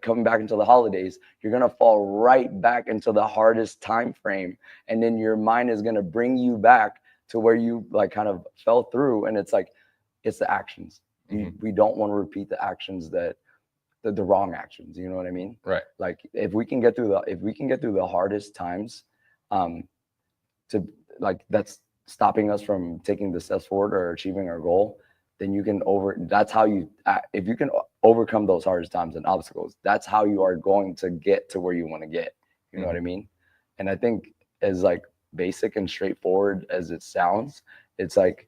coming back into the holidays, you're going to fall right back into the hardest time frame. And then your mind is going to bring you back to where you like kind of fell through. And it's like, it's the actions. We don't want to repeat the actions the wrong actions. You know what I mean? Right. Like if we can get through the hardest times, to like that's stopping us from taking the steps forward or achieving our goal, then you can that's how you, if you can overcome those hardest times and obstacles, that's how you are going to get to where you want to get. You know what I mean? And I think as like basic and straightforward as it sounds, it's like,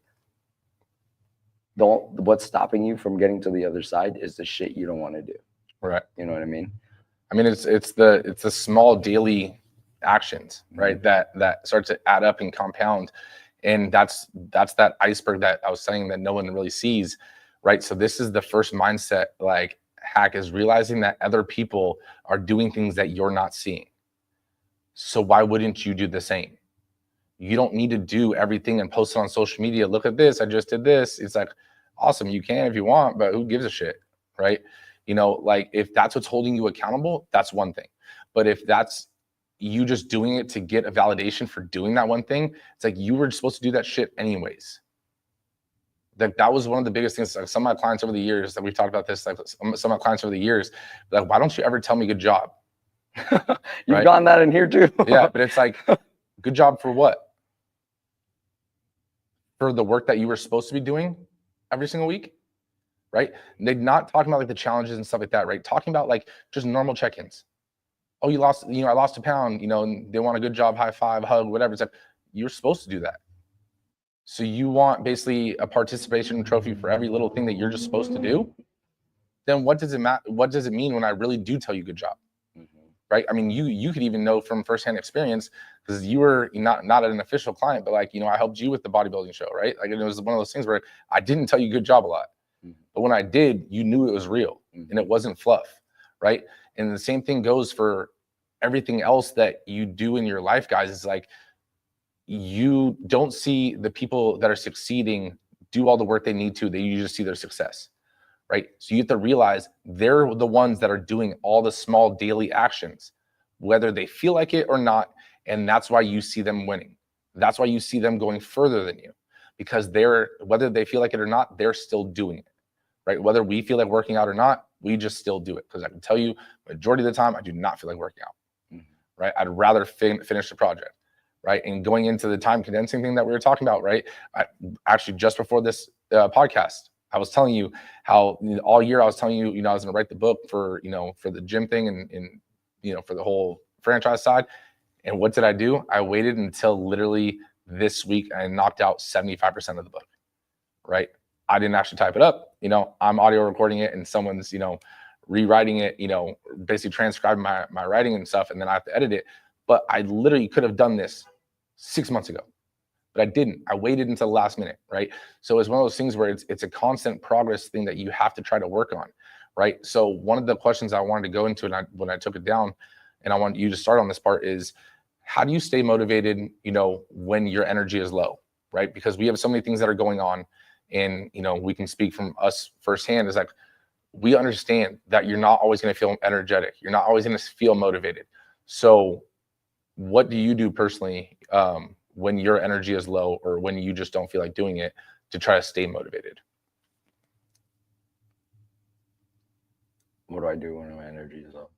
what's stopping you from getting to the other side is the shit you don't want to do. Right. You know what I mean? I mean, it's the small daily actions, right? That start to add up and compound. And that's that iceberg that I was saying that no one really sees, right? So this is the first mindset like hack, is realizing that other people are doing things that you're not seeing. So why wouldn't you do the same? You don't need to do everything and post it on social media. Look at this, I just did this. It's like, awesome, you can if you want, but who gives a shit, right? You know, like if that's what's holding you accountable, that's one thing. But if that's you just doing it to get a validation for doing that one thing, it's like you were supposed to do that shit anyways. That was one of the biggest things. Like some of my clients over the years that we've talked about this, like some of my clients over the years, like, why don't you ever tell me good job? You've gotten that in here too. Yeah, but it's like, good job for what? For the work that you were supposed to be doing every single week, right? They're not talking about like the challenges and stuff like that, right? Talking about like just normal check-ins. Oh, you lost, I lost a pound, and they want a good job, high five, hug, whatever. It's like, you're supposed to do that. So you want basically a participation trophy for every little thing that you're just supposed to do? Then what does it matter? What does it mean when I really do tell you good job? Right? I mean, you could even know from firsthand experience, because you were not an official client, but like, I helped you with the bodybuilding show, right? Like it was one of those things where I didn't tell you good job a lot, but when I did, you knew it was real and it wasn't fluff, right? And the same thing goes for everything else that you do in your life, guys. It's like, you don't see the people that are succeeding do all the work they need to, you just see their success, right? So you have to realize they're the ones that are doing all the small daily actions, whether they feel like it or not. And that's why you see them winning. That's why you see them going further than you, because whether they feel like it or not, they're still doing it, right? Whether we feel like working out or not, we just still do it. Because I can tell you, majority of the time, I do not feel like working out, right? I'd rather finish the project, right? And going into the time condensing thing that we were talking about, right? Actually, just before this podcast, I was telling you how all year I was telling you, I was going to write the book for, for the gym thing and for the whole franchise side. And what did I do? I waited until literally this week and knocked out 75% of the book, right? I didn't actually type it up. I'm audio recording it and someone's, rewriting it, basically transcribing my writing and stuff. And then I have to edit it. But I literally could have done this 6 months ago. but I didn't. I waited until the last minute, right? So it's one of those things where it's a constant progress thing that you have to try to work on, right? So one of the questions I wanted to go into, and when I took it down, and I want you to start on this part, is how do you stay motivated, you know, when your energy is low, right? Because we have so many things that are going on, and, you know, we can speak from us firsthand. Is like, we understand that you're not always going to feel energetic. You're not always going to feel motivated. So what do you do personally when your energy is low, or when you just don't feel like doing it, to try to stay motivated? What do I do when my energy is low?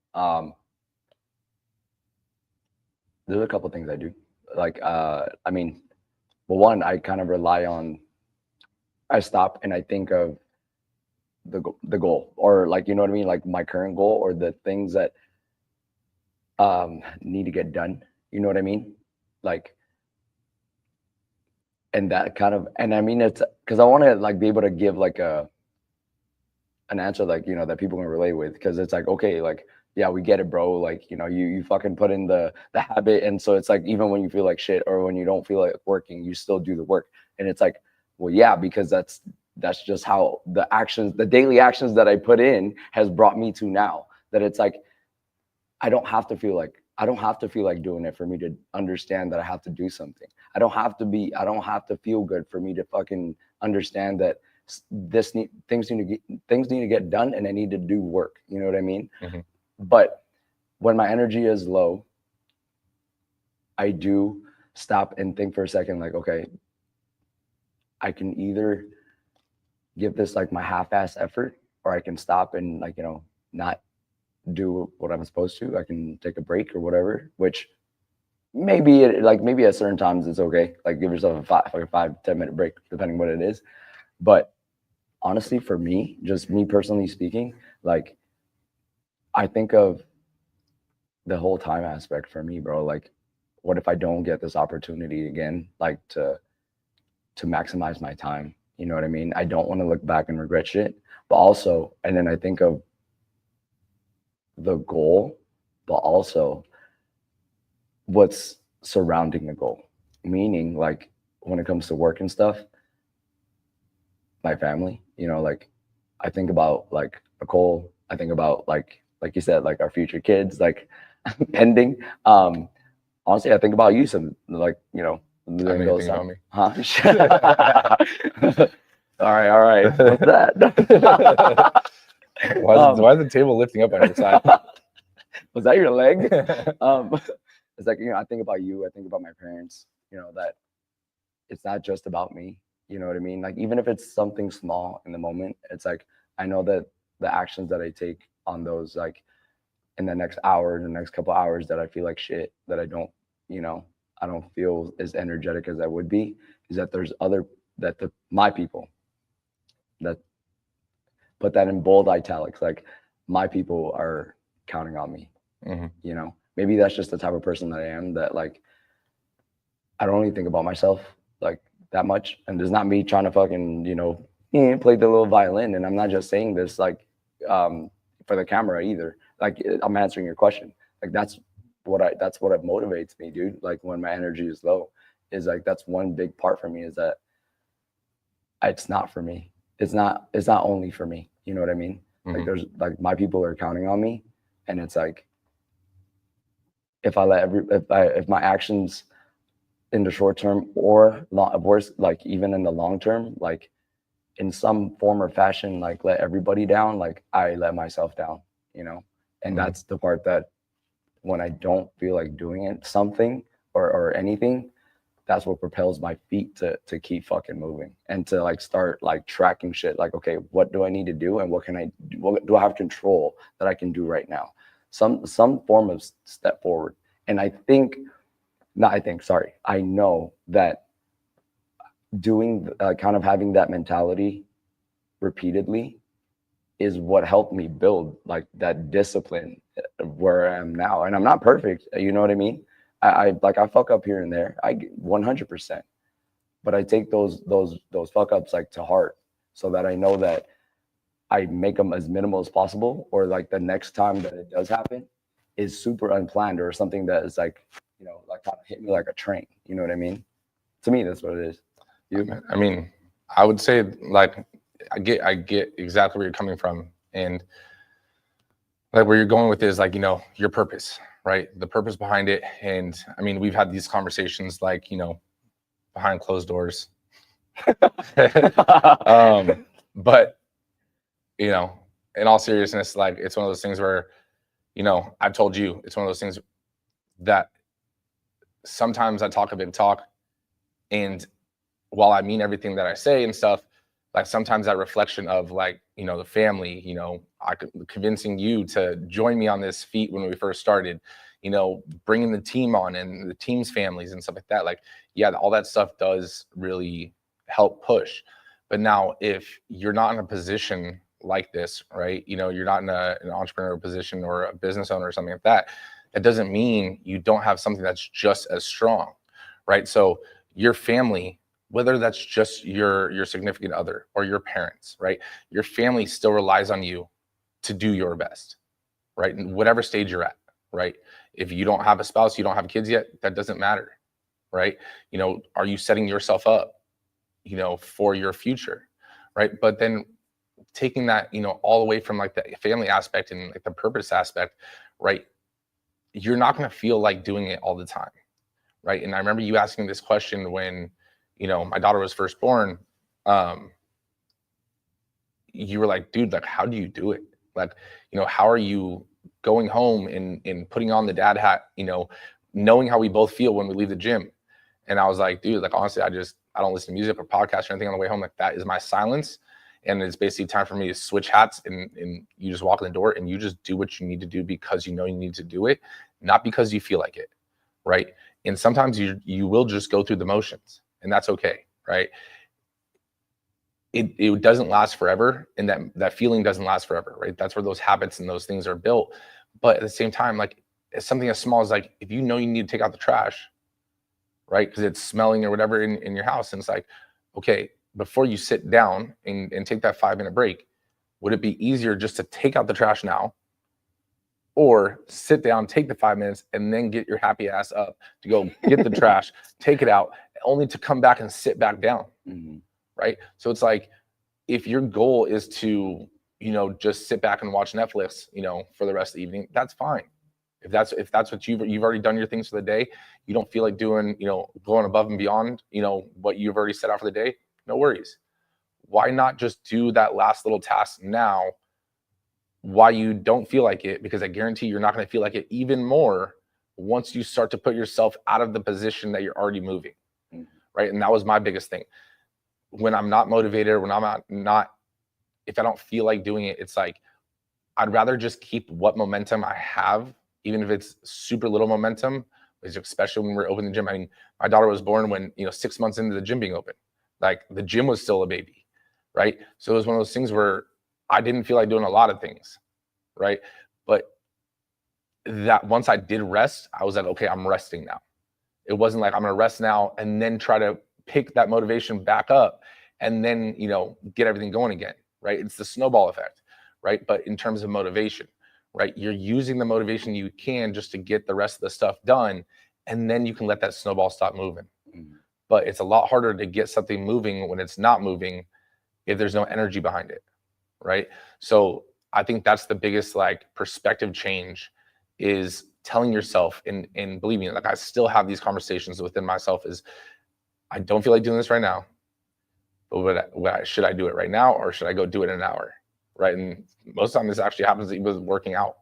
There's a couple things I do. Like, I mean, well, one, I kind of rely on, I stop and I think of the goal, or like, you know what I mean? Like my current goal, or the things that need to get done. You know what I mean? Like, and that kind of, and I mean, it's because I want to like be able to give like an answer, like, you know, that people can relate with. Because it's like, okay, like, yeah, we get it, bro. Like, you know, you fucking put in the habit. And so it's like, even when you feel like shit, or when you don't feel like working, you still do the work. And it's like, well, yeah, because that's just how the daily actions that I put in has brought me to now. That it's like, I don't have to feel like doing it for me to understand that I have to do something. I don't have to feel good for me to fucking understand that things need to get done, and I need to do work. You know what I mean? Mm-hmm. But when my energy is low, I do stop and think for a second, like, okay, I can either give this like my half-ass effort, or I can stop and, like, you know, not do what I'm supposed to. I can take a break or whatever, which maybe at certain times it's okay. Like, give yourself a 5-10 minute break, depending what it is. But honestly, for me, just me personally speaking, like, I think of the whole time aspect for me, bro. Like, what if I don't get this opportunity again, like to maximize my time? You know what I mean? I don't want to look back and regret shit, but also, and then I think of the goal, but also what's surrounding the goal. Meaning, like, when it comes to work and stuff, my family, you know, like, I think about like Nicole, I think about like you said, like our future kids, like pending. Honestly, I think about you some, like, you know, Anything about me? Huh? All right. What's that? Why is the table lifting up on your side? Was that your leg? It's like, you know, I think about you, I think about my parents, you know, that it's not just about me. You know what I mean? Like, even if it's something small in the moment, it's like, I know that the actions that I take on those, like, in the next hour, in the next couple hours, that I feel like shit, that I don't, you know, I don't feel as energetic as I would be, is that there's my people, that put that in bold italics, like, my people are counting on me. Mm-hmm. You know, maybe that's just the type of person that I am, that, like, I don't really think about myself like that much. And there's not me trying to fucking, you know, play the little violin. And I'm not just saying this like for the camera either. Like, I'm answering your question. Like, that's what motivates me, dude. Like, when my energy is low, is like, that's one big part for me, is that it's not for me. It's not only for me. You know what I mean? Mm-hmm. Like, there's, like, my people are counting on me, and it's like, if my actions in the short term, or worse, like even in the long term, like in some form or fashion, like let everybody down, like I let myself down, you know? And mm-hmm. That's the part that when I don't feel like doing it, something or anything, that's what propels my feet to keep fucking moving, and to like start like tracking shit. Like, okay, what do I need to do, and what can I do? What do I have control that I can do right now? Some form of step forward. And I know that doing kind of having that mentality repeatedly is what helped me build like that discipline where I am now. And I'm not perfect, you know what I mean? I fuck up here and there. I 100%, but I take those fuck ups like to heart, so that I know that I make them as minimal as possible, or like the next time that it does happen is super unplanned, or something that is like, you know, like kind of hit me like a train. You know what I mean? To me, that's what it is. You? I mean, I would say like I get exactly where you're coming from, and like where you're going with is like, you know, your purpose, right? The purpose behind it. And I mean, we've had these conversations like, you know, behind closed doors. But you know, in all seriousness, like it's one of those things where, you know, I've told you, it's one of those things that sometimes I talk a big talk, and while I mean everything that I say and stuff, like sometimes that reflection of like, you know, the family, you know, convincing you to join me on this feat when we first started, you know, bringing the team on and the team's families and stuff like that. Like, yeah, all that stuff does really help push. But now if you're not in a position like this, right, you know, you're not in an entrepreneurial position or a business owner or something like that, that doesn't mean you don't have something that's just as strong, right? So your family, whether that's just your significant other or your parents, right? Your family still relies on you to do your best, right? In whatever stage you're at, right? If you don't have a spouse, you don't have kids yet, that doesn't matter, right? You know, are you setting yourself up, you know, for your future, right? But then taking that, you know, all the way from like the family aspect and like the purpose aspect, right? You're not going to feel like doing it all the time, right? And I remember you asking this question when, you know, my daughter was first born. You were like, dude, like, how do you do it? Like, you know, how are you going home and putting on the dad hat, you know, knowing how we both feel when we leave the gym? And I was like, dude, like, honestly, I don't listen to music or podcasts or anything on the way home. Like, that is my silence. And it's basically time for me to switch hats, and you just walk in the door and you just do what you need to do because you know you need to do it, not because you feel like it, right? And sometimes you will just go through the motions, and that's okay, right? It doesn't last forever, and that feeling doesn't last forever, right? That's where those habits and those things are built. But at the same time, like, it's something as small as like, if you know you need to take out the trash, right? Because it's smelling or whatever in your house, and it's like, okay, before you sit down and take that 5-minute break, would it be easier just to take out the trash now, or sit down, take the 5 minutes, and then get your happy ass up to go get the trash, take it out, only to come back and sit back down, right? So it's like, if your goal is to, you know, just sit back and watch Netflix, you know, for the rest of the evening, that's fine. If that's what you've already done your things for the day, you don't feel like doing, you know, going above and beyond, you know, what you've already set out for the day, no worries. Why not just do that last little task now while you don't feel like it? Because I guarantee you're not going to feel like it even more once you start to put yourself out of the position that you're already moving, right? And that was my biggest thing. When I'm not motivated, when I'm not, if I don't feel like doing it, it's like, I'd rather just keep what momentum I have, even if it's super little momentum, especially when we're opening the gym. I mean, my daughter was born when, you know, 6 months into the gym being open. Like, the gym was still a baby, right? So it was one of those things where I didn't feel like doing a lot of things, right? But that once I did rest, I was like, okay, I'm resting now. It wasn't like I'm gonna rest now and then try to pick that motivation back up and then, you know, get everything going again, right? It's the snowball effect, right? But in terms of motivation, right, you're using the motivation you can just to get the rest of the stuff done, and then you can let that snowball stop moving. But it's a lot harder to get something moving when it's not moving if there's no energy behind it, right? So I think that's the biggest like perspective change, is telling yourself, and believe me, like, I still have these conversations within myself, is I don't feel like doing this right now, but should I do it right now, or should I go do it in an hour, right? And most of the time this actually happens with working out,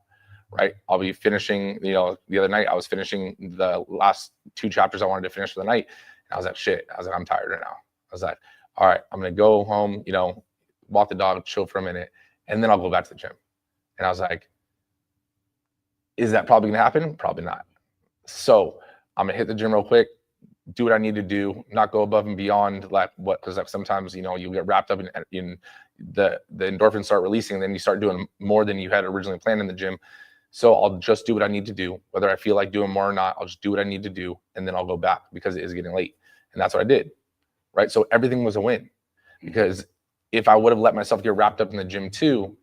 right? I'll be finishing, you know, the other night I was finishing the last 2 chapters I wanted to finish for the night. And I was like, shit, I was like, I'm tired right now. I was like, all right, I'm going to go home, you know, walk the dog, chill for a minute, and then I'll go back to the gym. And I was like, is that probably going to happen? Probably not. So I'm going to hit the gym real quick, do what I need to do, not go above and beyond like what, because like sometimes, you know, you get wrapped up in the endorphins start releasing, and then you start doing more than you had originally planned in the gym. So I'll just do what I need to do, whether I feel like doing more or not. I'll just do what I need to do, and then I'll go back because it is getting late. And that's what I did, right? So everything was a win, because if I would have let myself get wrapped up in the gym too,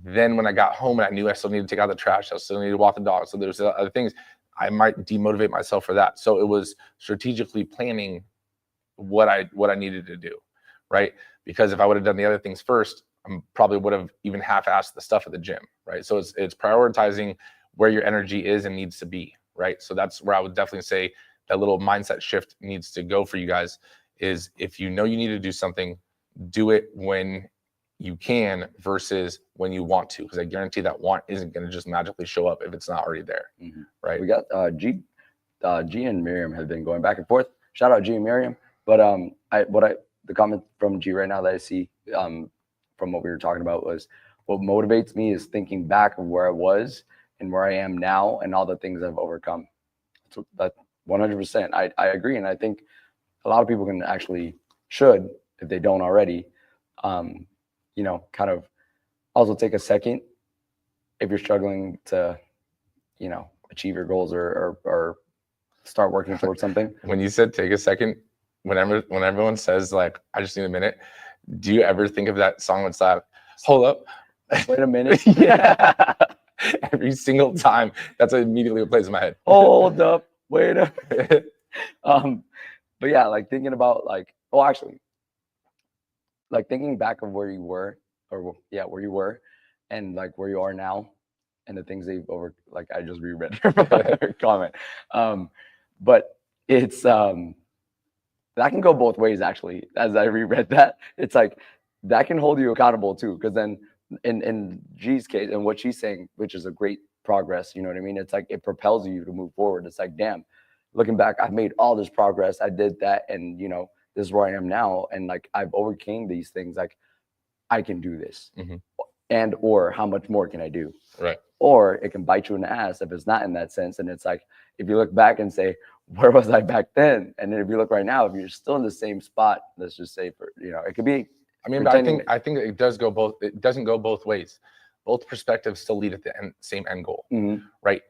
then when I got home and I knew I still needed to take out the trash, I still needed to walk the dog, so there's other things, I might demotivate myself for that. So it was strategically planning what I needed to do, right? Because if I would have done the other things first, I probably would have even half-assed the stuff at the gym, right? So it's prioritizing where your energy is and needs to be, right? So that's where I would definitely say that little mindset shift needs to go for you guys, is if you know you need to do something, do it when you can versus when you want to, because I guarantee that want isn't going to just magically show up if it's not already there, right? We got G and Miriam have been going back and forth. Shout out G and Miriam. But the comment from G right now that I see from what we were talking about was, what motivates me is thinking back of where I was and where I am now and all the things I've overcome. So that 100%, I agree, and I think a lot of people can actually should, if they don't already, you know, kind of also take a second if you're struggling to, you know, achieve your goals or start working towards something. When you said take a second, when everyone says like, I just need a minute, do you ever think of that song that's like, hold up, Wait a minute. Yeah. Every single time, that's immediately what plays in my head. Hold up, wait a minute. But yeah, like thinking about like, oh, actually, like thinking back of where you were, where you were, and like where you are now, and the things that you've like I just reread your comment. But it's that can go both ways actually. As I reread that, it's like that can hold you accountable too, because then in G's case and what she's saying, which is a great progress, you know what I mean? It's like it propels you to move forward. It's like, damn, looking back, I've made all this progress. I did that, and you know, this is where I am now, and like I've overcame these things. Like I can do this, and or how much more can I do? Right. Or it can bite you in the ass if it's not in that sense. And it's like if you look back and say, where was I back then? And then if you look right now, if you're still in the same spot, let's just say, for you know, it could be. I mean, but I think it does go both. It doesn't go both ways. Both perspectives still lead at the same end goal, right?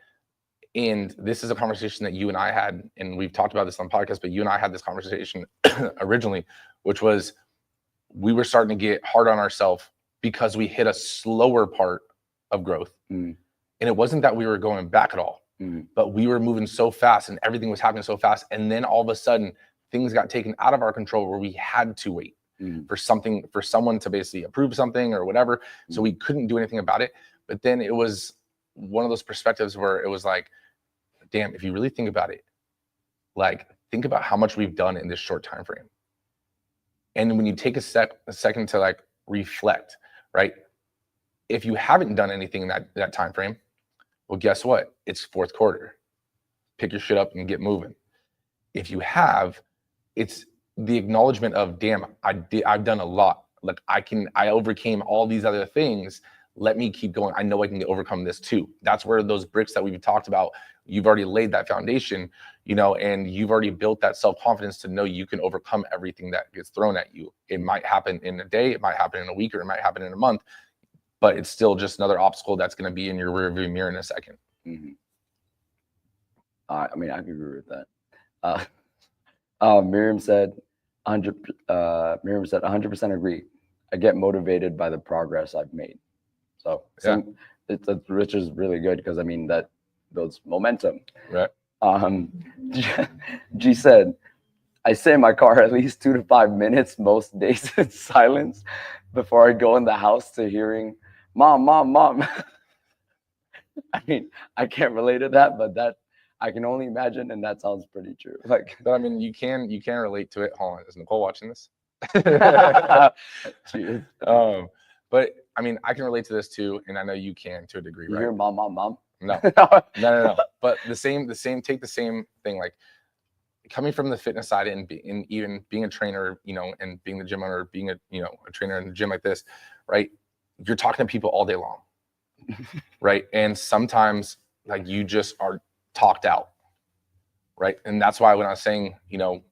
And this is a conversation that you and I had, and we've talked about this on podcast, but you and I had this conversation originally, which was we were starting to get hard on ourselves because we hit a slower part of growth. And it wasn't that we were going back at all, but we were moving so fast and everything was happening so fast. And then all of a sudden things got taken out of our control where we had to wait for someone to basically approve something or whatever. So we couldn't do anything about it. But then it was one of those perspectives where it was like, damn, if you really think about it, like think about how much we've done in this short time frame. And when you take a second to like reflect, right? If you haven't done anything in that time frame, well, guess what? It's fourth quarter. Pick your shit up and get moving. If you have, it's the acknowledgement of, damn, I've done a lot. Like I overcame all these other things. Let me keep going. I know I can overcome this too. That's where those bricks that we've talked about, you've already laid that foundation, you know, and you've already built that self-confidence to know you can overcome everything that gets thrown at you. It might happen in a day, it might happen in a week, or it might happen in a month, but it's still just another obstacle that's going to be in your rearview mirror in a second. I mean, I can agree with that. Miriam said 100% agree. I get motivated by the progress I've made. So which is really good, because I mean that builds momentum. Right. G said, I sit in my car at least 2 to 5 minutes most days in silence before I go in the house to hearing mom, mom, mom. I mean, I can't relate to that, but that I can only imagine, and that sounds pretty true. Like, but I mean, you can relate to it. Hold on, is Nicole watching this? But I mean, I can relate to this too, and I know you can to a degree, right? You hear mom, mom, mom? No. But the same, take the same thing, like coming from the fitness side and even being a trainer, you know, and being the gym owner, being a trainer in the gym like this, right? You're talking to people all day long, right? And sometimes like you just are talked out, right? And that's why when I was saying, you know,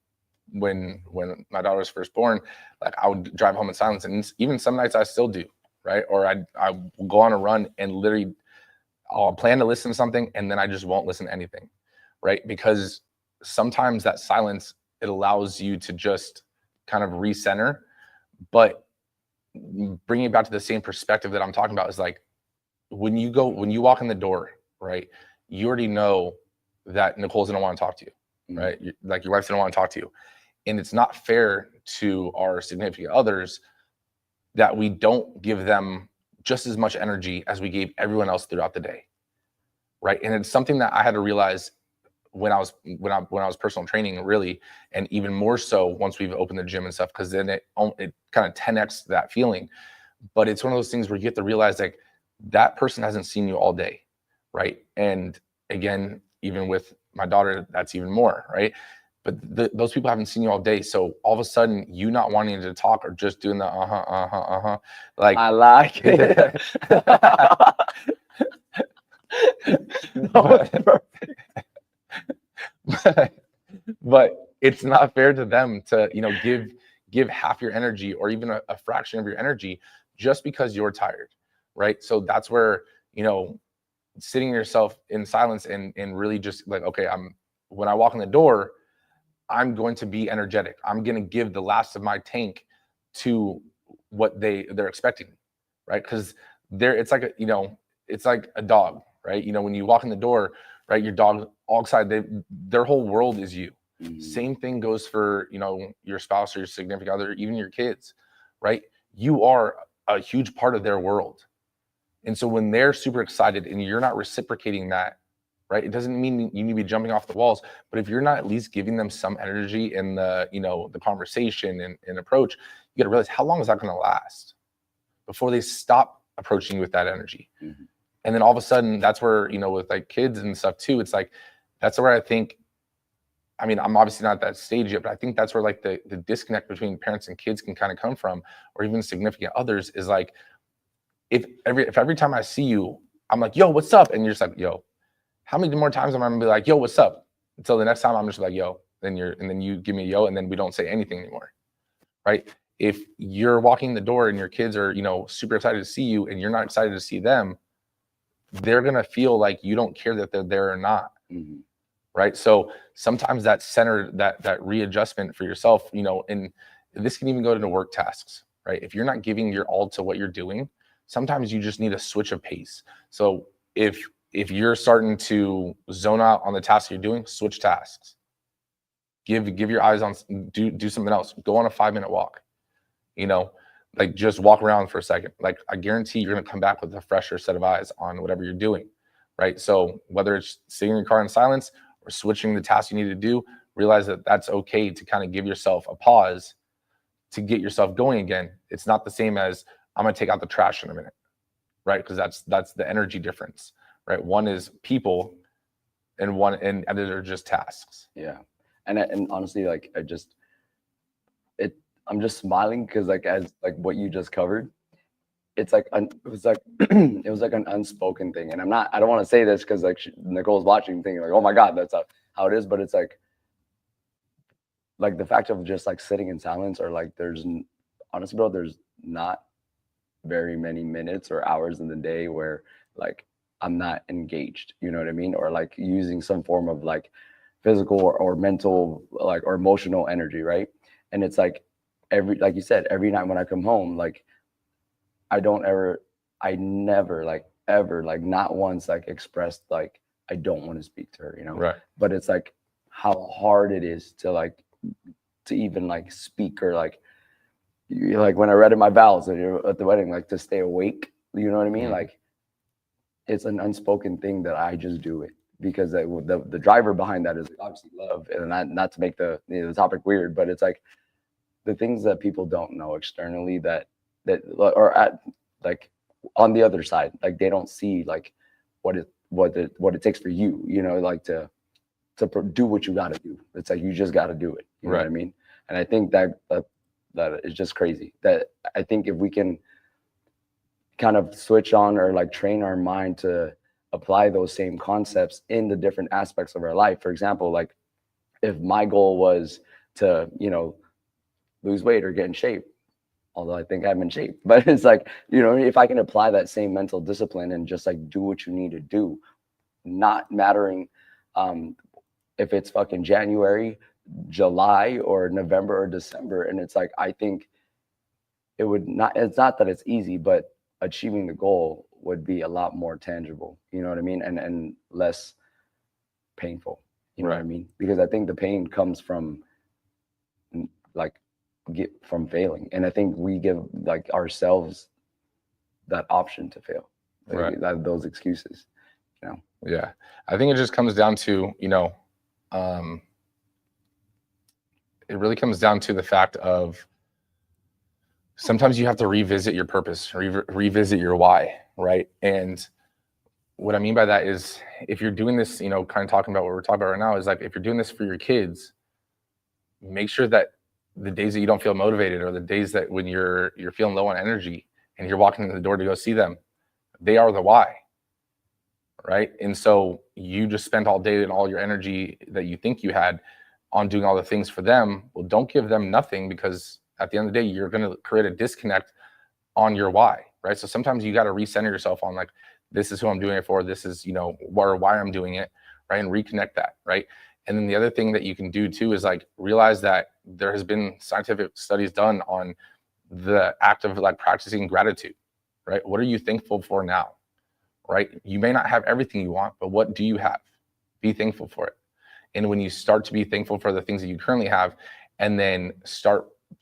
when my daughter was first born, like I would drive home in silence, and even some nights I still do, right? Or I will go on a run and literally I'll plan to listen to something and then I just won't listen to anything, right? Because sometimes that silence, it allows you to just kind of recenter. But bringing it back to the same perspective that I'm talking about is like when you walk in the door, right? You already know that Nicole's gonna want to talk to you, right? Like your wife's gonna want to talk to you. And it's not fair to our significant others that we don't give them just as much energy as we gave everyone else throughout the day, right? And it's something that I had to realize when I was personal training, really, and even more so once we've opened the gym and stuff, because then it kind of 10x that feeling. But it's one of those things where you have to realize, like, that person hasn't seen you all day, right? And again, even with my daughter, that's even more, right? But those people haven't seen you all day, so all of a sudden, you not wanting to talk or just doing the like, I like it. but it's not fair to them to, you know, give half your energy or even a fraction of your energy just because you're tired, right? So that's where, you know, sitting yourself in silence and really just like, okay, when I walk in the door, I'm going to be energetic. I'm going to give the last of my tank to what they're expecting, right? Because it's like it's like a dog, right? You know, when you walk in the door, right, your dog all excited, their whole world is you. Mm-hmm. Same thing goes for, you know, your spouse or your significant other, even your kids, right? You are a huge part of their world. And so when they're super excited and you're not reciprocating that, right, it doesn't mean you need to be jumping off the walls, but if you're not at least giving them some energy in the, you know, the conversation and approach, you got to realize, how long is that going to last before they stop approaching you with that energy? Mm-hmm. And then all of a sudden, that's where, you know, with like kids and stuff too, it's like, that's where I think, I mean, I'm obviously not at that stage yet, but I think that's where like the disconnect between parents and kids can kind of come from, or even significant others, is like, if every time I see you, I'm like, yo, what's up? And you're just like, yo, how many more times am I gonna be like, yo, what's up? Until the next time I'm just like, yo, and then you give me a yo, and then we don't say anything anymore, right? If you're walking the door and your kids are, you know, super excited to see you and you're not excited to see them, they're gonna feel like you don't care that they're there or not. Mm-hmm. Right? So sometimes that center, that readjustment for yourself, you know, and this can even go into work tasks, right? If you're not giving your all to what you're doing, sometimes you just need a switch of pace. So if you're starting to zone out on the task you're doing, switch tasks. Give your eyes on, do something else. Go on a 5-minute walk. You know, like just walk around for a second. Like, I guarantee you're gonna come back with a fresher set of eyes on whatever you're doing, right? So whether it's sitting in your car in silence or switching the task you need to do, realize that that's okay to kind of give yourself a pause to get yourself going again. It's not the same as, I'm gonna take out the trash in a minute, right? Because that's the energy difference, right? One is people, and others are just tasks. Yeah, and honestly, like I'm just smiling because like, as like what you just covered, it's like it was like an unspoken thing. And I don't want to say this because like Nicole's watching, thinking like, oh my God, that's how it is. But it's like the fact of just like sitting in silence, or like honestly, bro, there's not very many minutes or hours in the day where like I'm not engaged, you know what I mean? Or like using some form of like physical or mental, like, or emotional energy, right? And it's like like you said, every night when I come home, like I never like ever, like not once like expressed like I don't want to speak to her, you know? Right. But it's like how hard it is to even like speak, or like when I read in my vows at the wedding, like to stay awake, you know what I mean? Mm-hmm. Like it's an unspoken thing that I just do it because the driver behind that is obviously love, and not to make the topic weird, but it's like the things that people don't know externally that or at like on the other side, like they don't see like what it takes for you, you know, like to do what you got to do. It's like you just got to do it. You know what I mean? And I think that is just crazy. That I think if we can kind of switch on or like train our mind to apply those same concepts in the different aspects of our life. For example, like if my goal was to, you know, lose weight or get in shape, although I think I'm in shape, but it's like, you know, if I can apply that same mental discipline and just like do what you need to do, not mattering if it's fucking January, July, or November or December. And it's like, I think it's not that it's easy, but achieving the goal would be a lot more tangible, you know what I mean? And less painful, you know what I mean? Because I think the pain comes from like get from failing. And I think we give like ourselves that option to fail, like, Right. those excuses. Yeah. I think it just comes down to, it really comes down to the fact of sometimes you have to revisit your purpose, revisit your why, right? And what I mean by that is if you're doing this, kind of talking about what we're talking about right now is like if you're doing this for your kids, make sure that the days that you don't feel motivated or the days that when you're feeling low on energy and you're walking in the door to go see them, they are the why, right? And so you just spent all day and all your energy that you think you had on doing all the things for them. Well, don't give them nothing, because at the end of the day, you're going to create a disconnect on your why, right? So sometimes you got to recenter yourself on like, this is who I'm doing it for. This is, why I'm doing it, right? And reconnect that, right? And then the other thing that you can do too is like realize that there has been scientific studies done on the act of like practicing gratitude, right? What are you thankful for now, right? You may not have everything you want, but what do you have? Be thankful for it. And when you start to be thankful for the things that you currently have, and then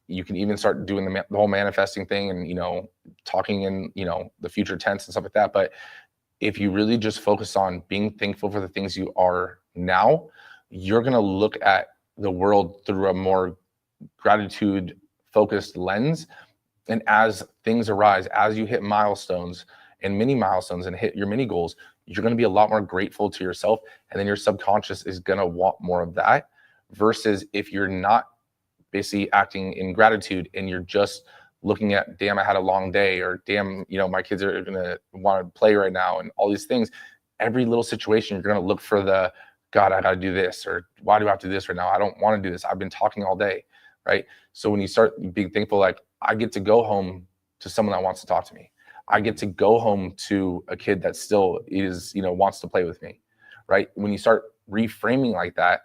you can even start doing the whole manifesting thing and, talking in, the future tense and stuff like that. But if you really just focus on being thankful for the things you are now, you're going to look at the world through a more gratitude focused lens. And as things arise, as you hit milestones and mini milestones and hit your mini goals, you're going to be a lot more grateful to yourself. And then your subconscious is going to want more of that, versus if you're not basically acting in gratitude and you're just looking at, damn, I had a long day, or damn, my kids are going to want to play right now, and all these things. Every little situation, you're going to look for the, God, I got to do this, or why do I have to do this right now? I don't want to do this. I've been talking all day, right? So when you start being thankful, like I get to go home to someone that wants to talk to me. I get to go home to a kid that still is, wants to play with me, right? When you start reframing like that,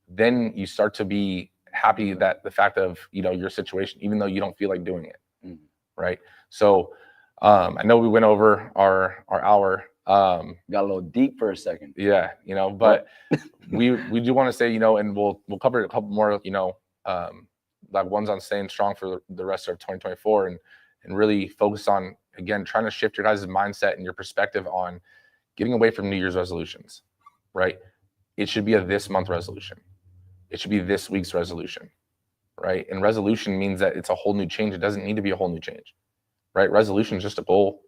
then you start to be happy that the fact of, your situation, even though you don't feel like doing it, right? So I know we went over our hour. Got a little deep for a second. Yeah, but we do want to say, and we'll cover a couple more, like ones on staying strong for the rest of 2024, and really focus on, again, trying to shift your guys' mindset and your perspective on getting away from New Year's resolutions, right? It should be a this month resolution. It should be this week's resolution, right? And resolution means that it's a whole new change. It doesn't need to be a whole new change, right? Resolution is just a goal,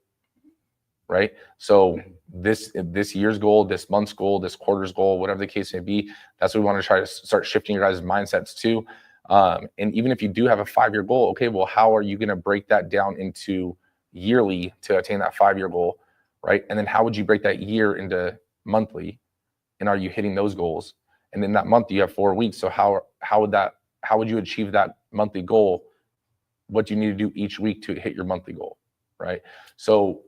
right? So this year's goal, this month's goal, this quarter's goal, whatever the case may be, that's what we want to try to start shifting your guys' mindsets to. And even if you do have a 5-year goal, okay, well, how are you going to break that down into yearly to attain that 5-year goal, right? And then how would you break that year into monthly? And are you hitting those goals? And in that month, you have 4 weeks. So how would you achieve that monthly goal? What do you need to do each week to hit your monthly goal, right? So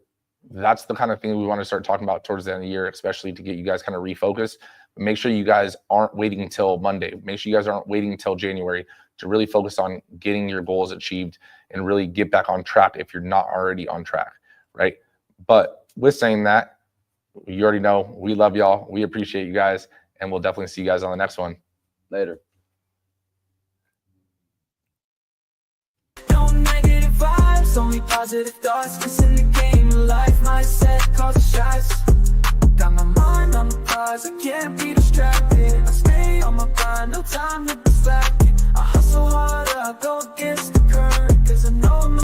that's the kind of thing we want to start talking about towards the end of the year, especially to get you guys kind of refocused. But make sure you guys aren't waiting until Monday. Make sure you guys aren't waiting until January to really focus on getting your goals achieved and really get back on track if you're not already on track, right? But with saying that, you already know we love y'all. We appreciate you guys, and we'll definitely see you guys on the next one. Later. No negative vibes, only positive thoughts. Cause in the game of life, mindset calls the shots. Got my mind on the prize, I can't be distracted. I stay on my grind, no time to be slacking. I hustle harder, I go against the current, cause I know I'm